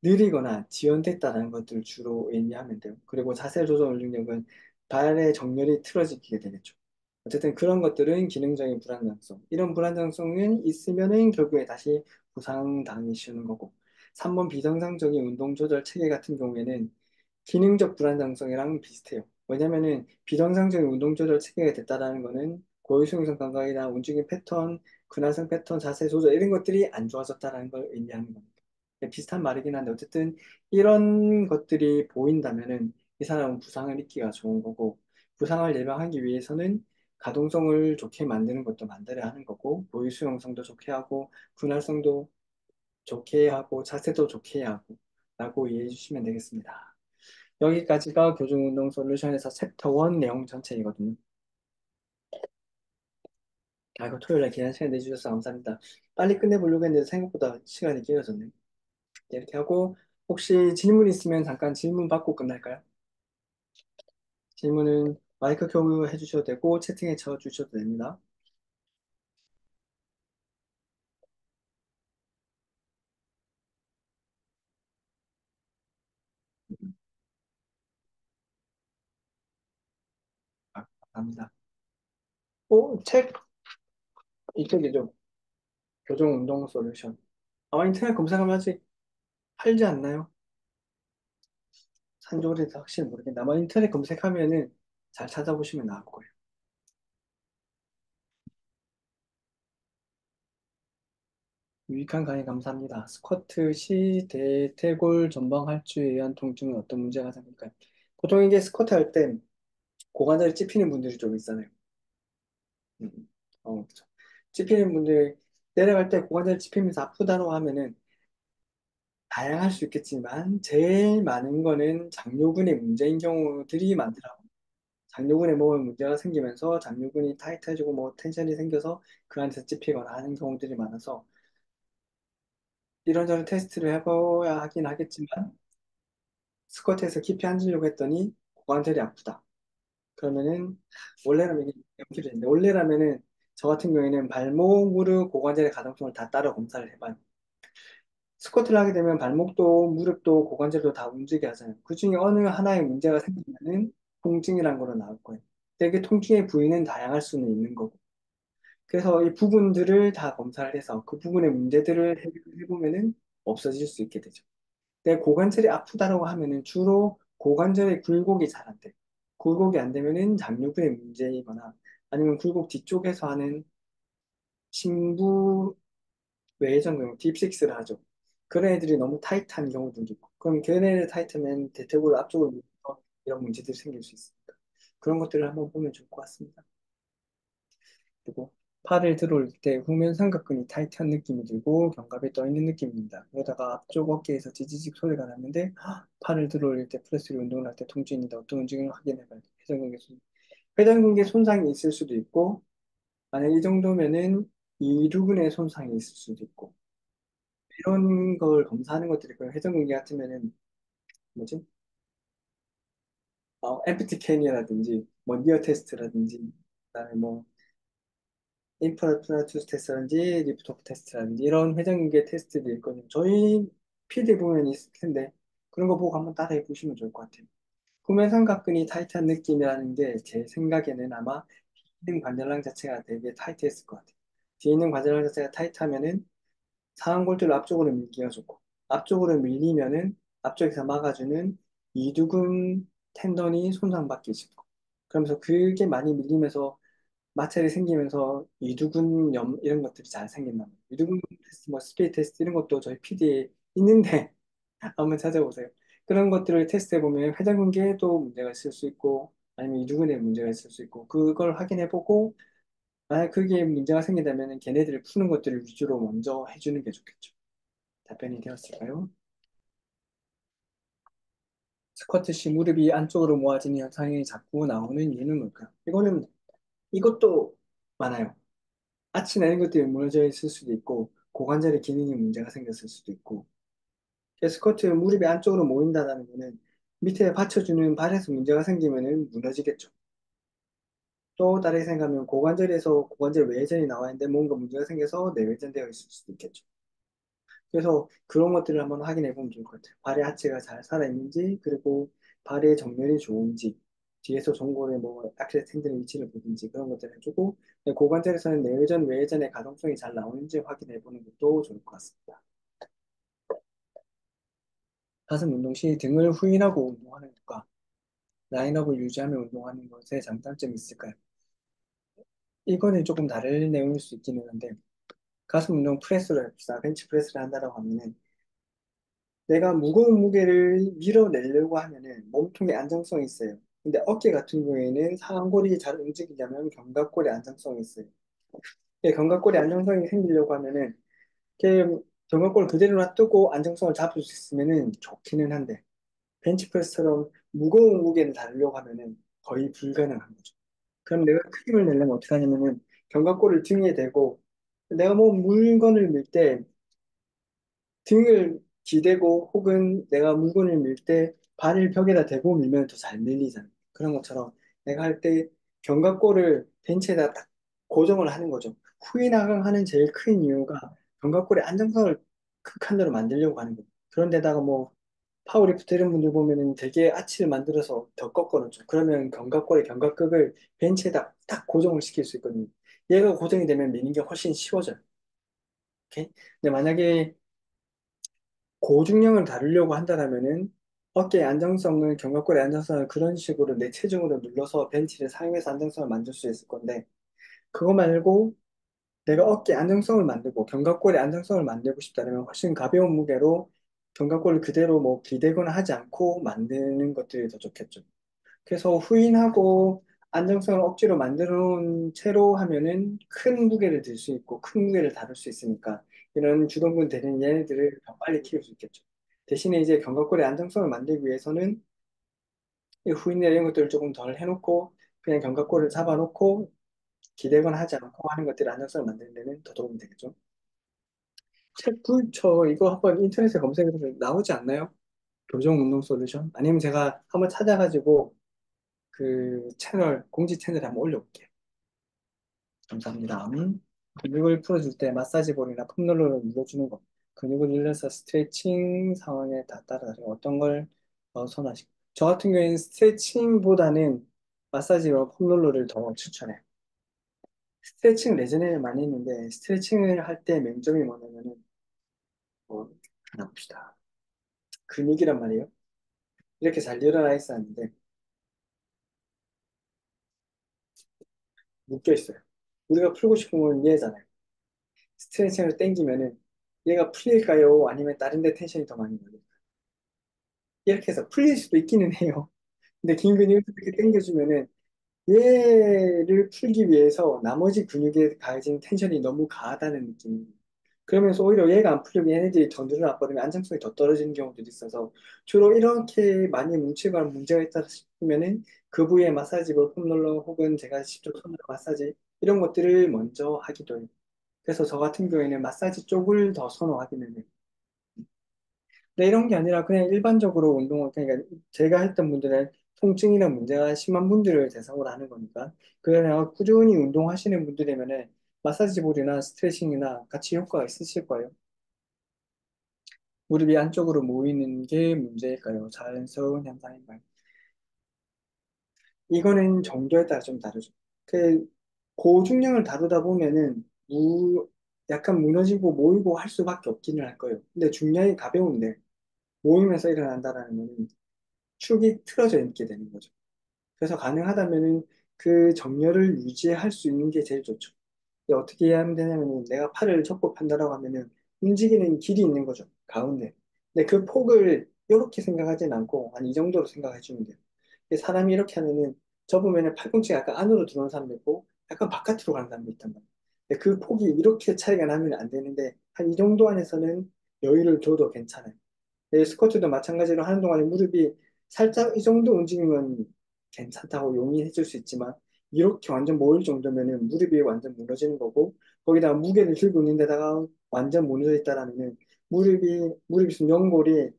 느리거나 지연됐다는 것들을 주로 의미하면 돼요. 그리고 자세 조절 능력은 발의 정렬이 틀어지게 되겠죠. 어쨌든 그런 것들은 기능적인 불안정성. 이런 불안정성은 있으면은 결국에 다시 부상당하기 쉬운 거고. 3번 비정상적인 운동 조절 체계 같은 경우에는 기능적 불안정성이랑 비슷해요. 왜냐면은 비정상적인 운동 조절 체계가 됐다라는 거는 고유수용성 감각이나 움직임 패턴, 근화성 패턴, 자세 조절 이런 것들이 안 좋아졌다는 걸 의미하는 겁니다. 비슷한 말이긴 한데 어쨌든 이런 것들이 보인다면은 이 사람은 부상을 입기가 좋은 거고 부상을 예방하기 위해서는 가동성을 좋게 만드는 것도 만들어야 하는 거고 고유 수용성도 좋게 하고 분할성도 좋게 하고 자세도 좋게 하고 라고 이해해 주시면 되겠습니다. 여기까지가 교정운동 솔루션에서 챕터 1 내용 전체이거든요. 아, 이거 토요일에 귀한 시간 내주셔서 감사합니다. 빨리 끝내보려고 했는데 생각보다 시간이 길어졌네요. 네, 이렇게 하고 혹시 질문 있으면 잠깐 질문 받고 끝날까요? 질문은 마이크 켜고 해주셔도 되고 채팅에 쳐주셔도 됩니다. 아, 감사합니다. 책 이쪽이죠. 교정 운동 솔루션. 아마 인터넷 검색하면 아직 팔지 않나요? 산지오래돼서 확실히 모르겠는데 아마 인터넷 검색하면은 잘 찾아보시면 나올 거예요. 유익한 강의 감사합니다. 스쿼트 시 대퇴골 전방 할주에 의한 통증은 어떤 문제가 생길까요? 보통 이게 스쿼트 할 때 고관절이 찝히는 분들이 좀 있잖아요. 음, 그렇죠. 찝히는 분들 내려갈 때 고관절 찝히면서 아프다고 하면은 다양할 수 있겠지만 제일 많은 거는 장요근의 문제인 경우들이 많더라고요. 장요근에 뭐 문제가 생기면서 장요근이 타이트해지고 뭐 텐션이 생겨서 그 안에서 찝히거나 하는 경우들이 많아서 이런저런 테스트를 해봐야 하긴 하겠지만 스쿼트에서 깊이 앉으려고 했더니 고관절이 아프다. 그러면은 원래라면 이게 연결이 되는데 원래라면은 저 같은 경우에는 발목, 무릎, 고관절의 가동성을 다 따로 검사를 해봐요. 스쿼트를 하게 되면 발목도 무릎도 고관절도 다 움직여 하잖아요. 그 중에 어느 하나에 문제가 생기면은 통증이란 걸로 나올 거예요. 근데 그 통증의 부위는 다양할 수는 있는 거고. 그래서 이 부분들을 다 검사를 해서 그 부분의 문제들을 해보면은 없어질 수 있게 되죠. 근데 고관절이 아프다라고 하면은 주로 고관절의 굴곡이 잘 안 돼. 굴곡이 안 되면은 장요근의 문제이거나 아니면 굴곡 뒤쪽에서 하는 심부 외전 경우 딥식스를 하죠. 그런 애들이 너무 타이트한 경우들도 있고 그럼 걔네들 타이트면 대퇴골 앞쪽으로 밀려서 이런 문제들이 생길 수 있습니다. 그런 것들을 한번 보면 좋을 것 같습니다. 그리고 팔을 들어올 때 후면 삼각근이 타이트한 느낌이 들고 견갑이 떠 있는 느낌입니다. 그러다가 앞쪽 어깨에서 지지직 소리가 나는데 팔을 들어올릴 때 프레스를 운동을 할 때 통증인데 어떤 움직임을 확인해봐야 돼요. 회전근개 손상이 있을 수도 있고 만약 이 정도면은 이두근의 손상이 있을 수도 있고 이런 걸 검사하는 것들이 그 회전근개 같으면은 뭐지? 엠프티 캔이라든지 뭐 니어 테스트라든지 그다음에 뭐 인프라투스 테스트라든지 리프트 테스트라든지 이런 회전근개 테스트들이 있거든요. 저희 PD 보면 있을 텐데 그런 거 보고 한번 따라해 보시면 좋을 것 같아요. 구면 삼각근이 타이트한 느낌이라는 게 제 생각에는 아마 뒤에 있는 관절랑 자체가 되게 타이트했을 것 같아요. 뒤에 있는 관절랑 자체가 타이트하면은 상완골절을 앞쪽으로 밀기가 좋고 앞쪽으로 밀리면은 앞쪽에서 막아주는 이두근 텐던이 손상받기 쉽고 그러면서 그게 많이 밀리면서 마찰이 생기면서 이두근염 이런 것들이 잘 생긴다. 이두근 테스트, 뭐 스피드 테스트 이런 것도 저희 PD에 있는데 한번 찾아보세요. 그런 것들을 테스트해 보면 회전근개에도 문제가 있을 수 있고 아니면 이두근에 문제가 있을 수 있고 그걸 확인해 보고 만약 그게 문제가 생기다면 걔네들을 푸는 것들을 위주로 먼저 해주는 게 좋겠죠. 답변이 되었을까요? 스쿼트 시 무릎이 안쪽으로 모아지는 현상이 자꾸 나오는 이유는 뭘까요? 이것도 많아요. 아치나 이런 것 때문에 무너져 있을 수도 있고, 고관절의 기능에 문제가 생겼을 수도 있고, 스쿼트 무릎이 안쪽으로 모인다는 거는 밑에 받쳐주는 발에서 문제가 생기면은 무너지겠죠. 또 다르게 생각하면 고관절에서 고관절 외회전이 나와 있는데 뭔가 문제가 생겨서 내외전되어 있을 수도 있겠죠. 그래서 그런 것들을 한번 확인해 보면 좋을 것 같아요. 발의 하체가 잘 살아있는지, 그리고 발의 정렬이 좋은지, 뒤에서 전골의 뭐 악셀 텐들의 위치를 보든지 그런 것들을 해주고, 고관절에서는 내외전, 외회전의 가동성이 잘 나오는지 확인해 보는 것도 좋을 것 같습니다. 가슴 운동 시 등을 후인하고 운동하는 것과 라인업을 유지하며 운동하는 것에 장단점이 있을까요? 이거는 조금 다른 내용일 수 있기는 한데, 가슴 운동 프레스를 합시다. 벤치 프레스를 한다고 하면은 내가 무거운 무게를 밀어내려고 하면은 몸통에 안정성이 있어요. 근데 어깨 같은 경우에는 상완골이 잘 움직이려면 견갑골에 안정성이 있어요. 견갑골에 안정성이 생기려고 하면은 이렇게 견갑골 그대로 놔두고 안정성을 잡을 수 있으면은 좋기는 한데 벤치프레스처럼 무거운 무게를 다루려고 하면은 거의 불가능한 거죠. 그럼 내가 큰 힘을 내려면 어떻게 하냐면은 견갑골을 등에 대고 내가 뭐 물건을 밀때 등을 기대고 혹은 내가 물건을 밀 때 발을 벽에다 대고 밀면 더 잘 밀리잖아. 그런 것처럼 내가 할 때 견갑골을 벤치에다 딱 고정을 하는 거죠. 후인하강하는 제일 큰 이유가 견갑골의 안정성을 극한으로 만들려고 하는 거예요. 그런데다가 뭐 파워리프트 이런 분들 보면은 되게 아치를 만들어서 더 꺾어놓죠. 그러면 견갑골의 견갑극을 벤치에다 딱 고정을 시킬 수 있거든요. 얘가 고정이 되면 미는 게 훨씬 쉬워져요. 오케이? 근데 만약에 고중량을 다루려고 한다면은 어깨의 안정성을, 견갑골의 안정성을 그런 식으로 내 체중으로 눌러서 벤치를 사용해서 안정성을 만들 수 있을 건데, 그거 말고 내가 어깨 안정성을 만들고 견갑골의 안정성을 만들고 싶다면 훨씬 가벼운 무게로 견갑골을 그대로 뭐 기대거나 하지 않고 만드는 것들이 더 좋겠죠. 그래서 후인하고 안정성을 억지로 만들어 놓은 채로 하면은 큰 무게를 들 수 있고 큰 무게를 다룰 수 있으니까 이런 주동근 되는 얘네들을 더 빨리 키울 수 있겠죠. 대신에 이제 견갑골의 안정성을 만들기 위해서는 이 후인이나 이런 것들을 조금 덜 해놓고 그냥 견갑골을 잡아놓고 기대거나 하지 않고 하는 것들이 안정성을 만드는 데는 더 도움이 되겠죠. 저 이거 한번 인터넷에 검색해서 나오지 않나요? 교정 운동 솔루션? 아니면 제가 한번 찾아가지고 그 채널, 공지 채널에 한번 올려볼게요. 감사합니다. 근육을 풀어줄 때 마사지 볼이나 폼롤러를 눌러주는 것. 근육을 눌러서 스트레칭 상황에 따라 다르게 어떤 걸 선호하시고. 저 같은 경우에는 스트레칭보다는 마사지와 폼롤러를 더 추천해요. 스트레칭을 예전에 많이 했는데 스트레칭을 할 때 맹점이 뭐냐면은 하나 봅시다. 근육이란 말이에요. 이렇게 잘 일어나 있었는데 묶여 있어요. 우리가 풀고 싶으면 이해잖아요. 스트레칭을 땡기면은 얘가 풀릴까요? 아니면 다른 데 텐션이 더 많이 걸릴까요? 이렇게 해서 풀릴 수도 있기는 해요. 근데 긴 근육을 이렇게 당겨주면은 얘를 풀기 위해서 나머지 근육에 가해진 텐션이 너무 강하다는 느낌이. 그러면서 오히려 얘가 안 풀리면 얘네들이 더 늘어나버리면 안정성이 더 떨어지는 경우들이 있어서 주로 이렇게 많이 뭉치거나 문제가 있다 싶으면은 그 부위에 마사지 볼 폼롤러 혹은 제가 직접 손으로 마사지 이런 것들을 먼저 하기도 해요. 그래서 저 같은 경우에는 마사지 쪽을 더 선호하기는 해요. 근데 이런 게 아니라 그냥 일반적으로 운동을, 그러니까 제가 했던 분들은 통증이나 문제가 심한 분들을 대상으로 하는 거니까. 그냥 꾸준히 운동하시는 분들이면은 마사지볼이나 스트레칭이나 같이 효과가 있으실 거예요. 무릎이 안쪽으로 모이는 게 문제일까요? 자연스러운 현상인가요? 이거는 정도에 따라 좀 다르죠. 그 고중량을 다루다 보면은 약간 무너지고 모이고 할 수밖에 없기는 할 거예요. 근데 중량이 가벼운데 모이면서 일어난다라는 거는 축이 틀어져 있게 되는 거죠. 그래서 가능하다면은 그 정렬을 유지할 수 있는 게 제일 좋죠. 이게 어떻게 하면 되냐면은 내가 팔을 접고 판다라고 하면은 움직이는 길이 있는 거죠. 가운데. 근데 그 폭을 이렇게 생각하진 않고 한 이 정도로 생각해 주면 돼요. 사람이 이렇게 하면은 접으면은 팔꿈치가 약간 안으로 들어오는 사람도 있고 약간 바깥으로 가는 사람도 있단 말이에요. 근데 그 폭이 이렇게 차이가 나면 안 되는데 한 이 정도 안에서는 여유를 줘도 괜찮아요. 스쿼트도 마찬가지로 하는 동안에 무릎이 살짝 이 정도 움직이면 괜찮다고 용인해 줄 수 있지만 이렇게 완전 모일 정도면은 무릎이 완전 무너지는 거고 거기다가 무게를 들고 있는 데다가 완전 무너져 있다라면은 무릎이 있으면 연골이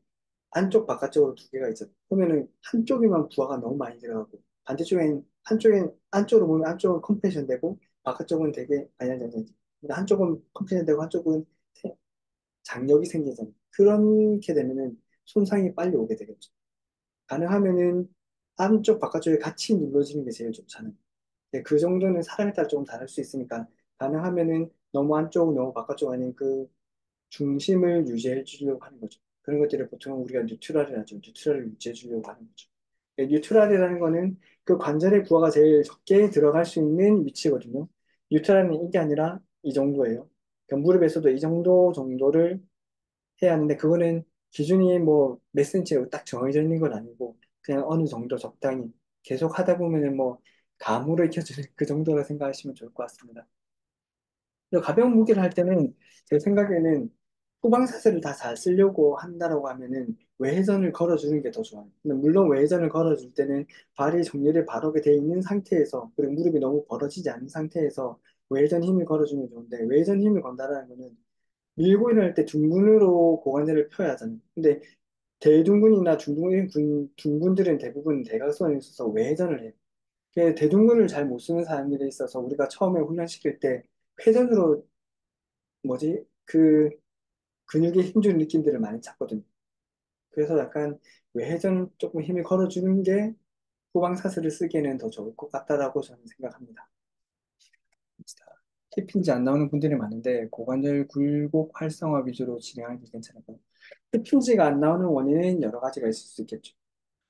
안쪽 바깥쪽으로 두 개가 있잖아요. 그러면은 한쪽에만 부하가 너무 많이 들어가고 반대쪽엔 한쪽엔 안쪽으로 보면 안쪽은 컴프레션 되고 바깥쪽은 되게 아니. 근데 한쪽은 컴프레션 되고 한쪽은 장력이 생기잖아요. 그렇게 되면은 손상이 빨리 오게 되겠죠. 가능하면은 안쪽 바깥쪽에 같이 눌러지는 게 제일 좋잖아요. 근데 그 정도는 사람에 따라 조금 다를 수 있으니까 가능하면은 너무 안쪽 너무 바깥쪽 아닌 그 중심을 유지해 주려고 하는 거죠. 그런 것들을 보통 우리가 뉴트럴을 하죠. 뉴트럴을 유지해 주려고 하는 거죠. 뉴트럴이라는 거는 그 관절의 부하가 제일 적게 들어갈 수 있는 위치거든요. 뉴트럴은 이게 아니라 이 정도예요. 그러니까 무릎에서도 이 정도를 해야 하는데 그거는 기준이 뭐 몇 센치로 딱 정해져 있는 건 아니고 그냥 어느 정도 적당히 계속 하다 보면은 뭐 감으로 익혀지는 그 정도로 생각하시면 좋을 것 같습니다. 그리고 가벼운 무게를 할 때는 제 생각에는 후방사슬을 다 잘 쓰려고 한다라고 하면은 외회전을 걸어주는 게 더 좋아요. 근데 물론 외회전을 걸어줄 때는 발이 정렬이 바르게 돼 있는 상태에서 그리고 무릎이 너무 벌어지지 않은 상태에서 외회전 힘을 걸어주면 좋은데 외회전 힘을 건다라는 거는 밀고 일어날 때 둥근으로 고관절을 펴야 하잖아요. 근데 대둔근이나 둥근들은 대부분 대각선에 있어서 외회전을 해요. 대둔근을 잘 못 쓰는 사람들이 있어서 우리가 처음에 훈련시킬 때 회전으로 뭐지? 그 근육에 힘주는 느낌들을 많이 찾거든요. 그래서 약간 외회전 조금 힘을 걸어주는 게 후방사슬을 쓰기에는 더 좋을 것 같다라고 저는 생각합니다. 힙힌지 안 나오는 분들이 많은데 고관절 굴곡 활성화 위주로 진행하는 게 괜찮을 거예요. 힙힌지가 안 나오는 원인은 여러 가지가 있을 수 있겠죠.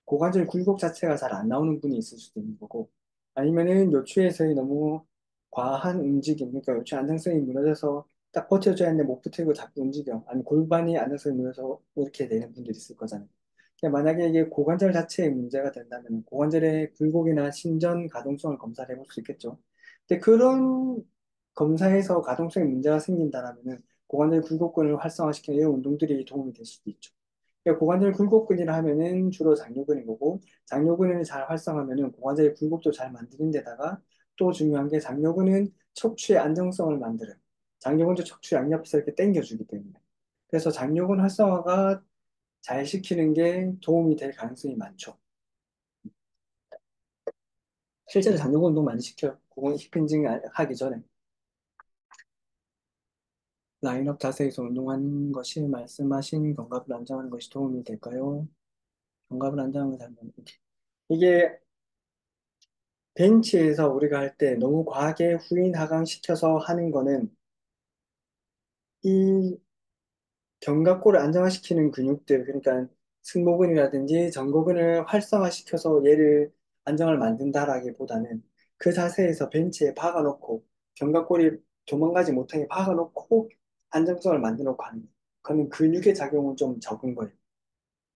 고관절 굴곡 자체가 잘 안 나오는 분이 있을 수도 있는 거고, 아니면은 요추에서의 너무 과한 움직임, 그러니까 요추 안정성이 무너져서 딱 버텨줘야 하는데 못 버티고 자꾸 움직여. 아니면 골반이 안정성이 무너져서 이렇게 되는 분들이 있을 거잖아요. 그러니까 만약에 이게 고관절 자체에 문제가 된다면 고관절의 굴곡이나 신전 가동성을 검사를 해볼 수 있겠죠. 근데 그런 검사에서 가동성에 문제가 생긴다라면은 고관절 굴곡근을 활성화시키는 이런 운동들이 도움이 될 수도 있죠. 그러니까 고관절 굴곡근이라 하면은 주로 장요근인 거고 장요근을 잘 활성화하면은 고관절의 굴곡도 잘 만드는 데다가 또 중요한 게 장요근은 척추의 안정성을 만들어요. 장요근도 척추 양옆에서 이렇게 당겨주기 때문에. 그래서 장요근 활성화가 잘 시키는 게 도움이 될 가능성이 많죠. 실제로 장요근 운동 많이 시켜요. 그건 힙힌징 하기 전에. 라인업 자세에서 운동하는 것이 말씀하신 견갑을 안정하는 것이 도움이 될까요? 견갑을 안정하는 잘 모르겠 이게 벤치에서 우리가 할 때 너무 과하게 후인 하강시켜서 하는 거는 이 견갑골을 안정화시키는 근육들, 그러니까 승모근이라든지 전거근을 활성화시켜서 얘를 안정을 만든다라기보다는 그 자세에서 벤치에 박아놓고 견갑골이 도망가지 못하게 박아놓고 안정성을 만들어 놓고 하는 거예요. 그러면 근육의 작용은 좀 적은 거예요.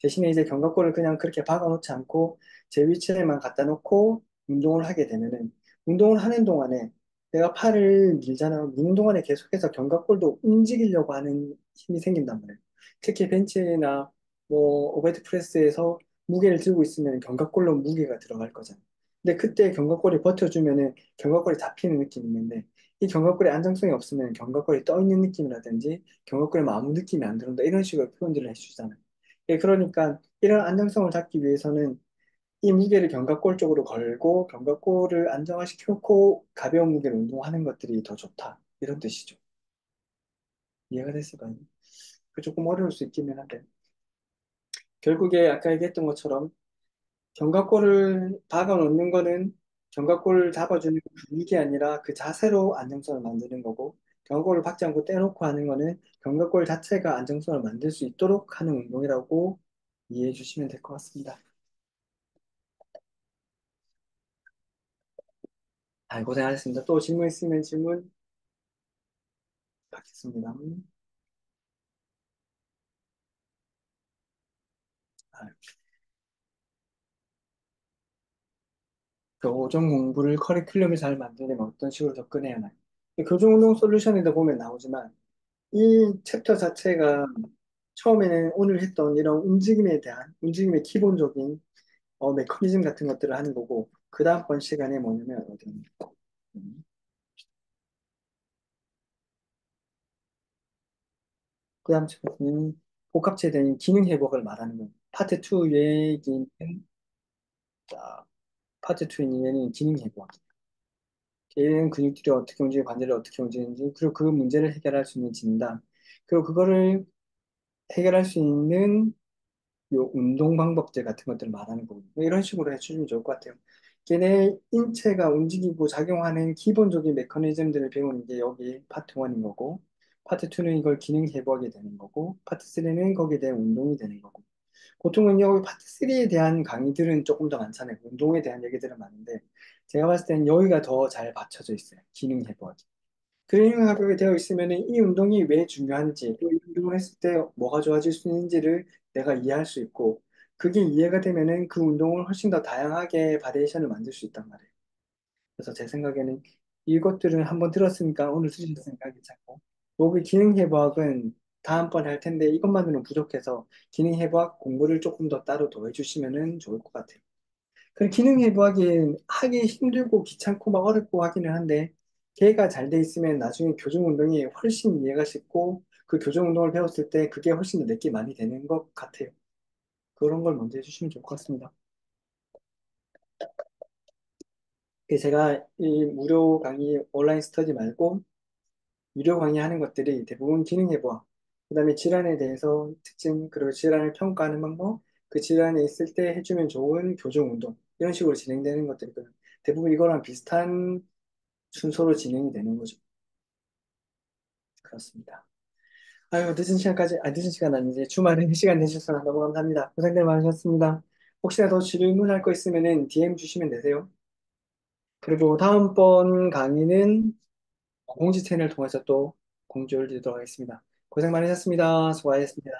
대신에 이제 견갑골을 그냥 그렇게 박아놓지 않고 제 위치에만 갖다 놓고 운동을 하게 되면은 운동을 하는 동안에 내가 팔을 밀잖아. 미는 동안에 계속해서 견갑골도 움직이려고 하는 힘이 생긴단 말이에요. 특히 벤치나 뭐 오버헤드 프레스에서 무게를 들고 있으면 견갑골로 무게가 들어갈 거잖아. 근데 그때 견갑골이 버텨주면은 견갑골이 잡히는 느낌이 있는데 이 견갑골의 안정성이 없으면 견갑골이 떠 있는 느낌이라든지 견갑골에 아무 느낌이 안 들어온다 이런 식으로 표현들을 해주잖아요. 예, 그러니까 이런 안정성을 잡기 위해서는 이 무게를 견갑골 쪽으로 걸고 견갑골을 안정화시켜놓고 가벼운 무게를 운동하는 것들이 더 좋다. 이런 뜻이죠. 이해가 됐을까요? 그 조금 어려울 수 있기는 한데 결국에 아까 얘기했던 것처럼 견갑골을 박아 놓는 거는 견갑골을 잡아주는 근육이 아니라 그 자세로 안정성을 만드는 거고 견갑골을 박지 않고 떼놓고 하는 거는 견갑골 자체가 안정성을 만들 수 있도록 하는 운동이라고 이해해 주시면 될 것 같습니다. 아, 고생하셨습니다. 또 질문 있으면 질문 받겠습니다. 아, 그 오전 공부를 커리큘럼을 잘 만들려면 어떤 식으로 접근해야 하나요? 교정운동 솔루션에도 보면 나오지만 이 챕터 자체가 처음에는 오늘 했던 이런 움직임에 대한 움직임의 기본적인 메커니즘 같은 것들을 하는 거고 그 다음번 시간에 뭐냐면 어디 그 다음 챕터는 복합체된 기능 회복을 말하는 거예요. 파트 2 얘기는 자, 파트 2는 얘는 기능 회복. 개인 근육들이 어떻게 움직이고 관절이 어떻게 움직이는지 그리고 그 문제를 해결할 수 있는 진단 그리고 그거를 해결할 수 있는 요 운동 방법들 같은 것들을 말하는 거고 뭐 이런 식으로 해주시면 좋을 것 같아요. 걔네 인체가 움직이고 작용하는 기본적인 메커니즘들을 배우는 게 여기 파트 1인 거고 파트 2는 이걸 기능 회복이 되는 거고 파트 3는 거기에 대한 운동이 되는 거고 보통은 여기 파트 3에 대한 강의들은 조금 더 많잖아요. 운동에 대한 얘기들은 많은데 제가 봤을 때는 여기가 더 잘 받쳐져 있어요. 기능 회복이. 그레이밍 하게 되어 있으면 이 운동이 왜 중요한지, 또 이 운동을 했을 때 뭐가 좋아질 수 있는지를 내가 이해할 수 있고, 그게 이해가 되면은 그 운동을 훨씬 더 다양하게 바리에이션을 만들 수 있단 말이에요. 그래서 제 생각에는 이것들은 한번 들었으니까 오늘 들으셨으니까 괜찮고, 여기 기능해부학은 다음번에 할 텐데 이것만으로는 부족해서 기능해부학 공부를 조금 더 따로 더 해주시면은 좋을 것 같아요. 그 기능 해부하기 하기 힘들고 귀찮고 막 어렵고 하기는 한데 걔가 잘 돼 있으면 나중에 교정 운동이 훨씬 이해가 쉽고 그 교정 운동을 배웠을 때 그게 훨씬 더 내게 많이 되는 것 같아요. 그런 걸 먼저 해주시면 좋을 것 같습니다. 제가 이 무료 강의 온라인 스터디 말고 유료 강의하는 것들이 대부분 기능 해부학, 그다음에 질환에 대해서 특징 그리고 질환을 평가하는 방법, 그 질환에 있을 때 해주면 좋은 교정 운동 이런 식으로 진행되는 것들이거든요. 대부분 이거랑 비슷한 순서로 진행이 되는 거죠. 그렇습니다. 아유, 늦은 시간까지, 늦은 시간 아니지. 주말에 시간 내주셔서 너무 감사합니다. 고생들 많으셨습니다. 혹시나 더 질문할 거 있으면은 DM 주시면 되세요. 그리고 다음번 강의는 공지 채널 통해서 또 공지를 드리도록 하겠습니다. 고생 많으셨습니다. 수고하셨습니다.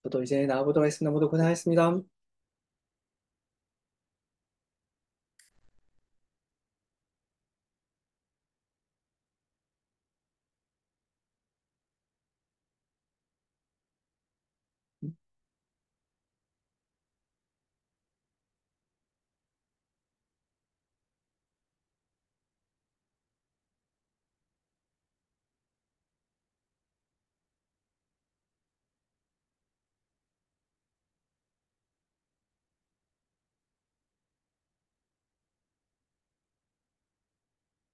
저도 이제 나가보도록 하겠습니다. 모두 고생하셨습니다.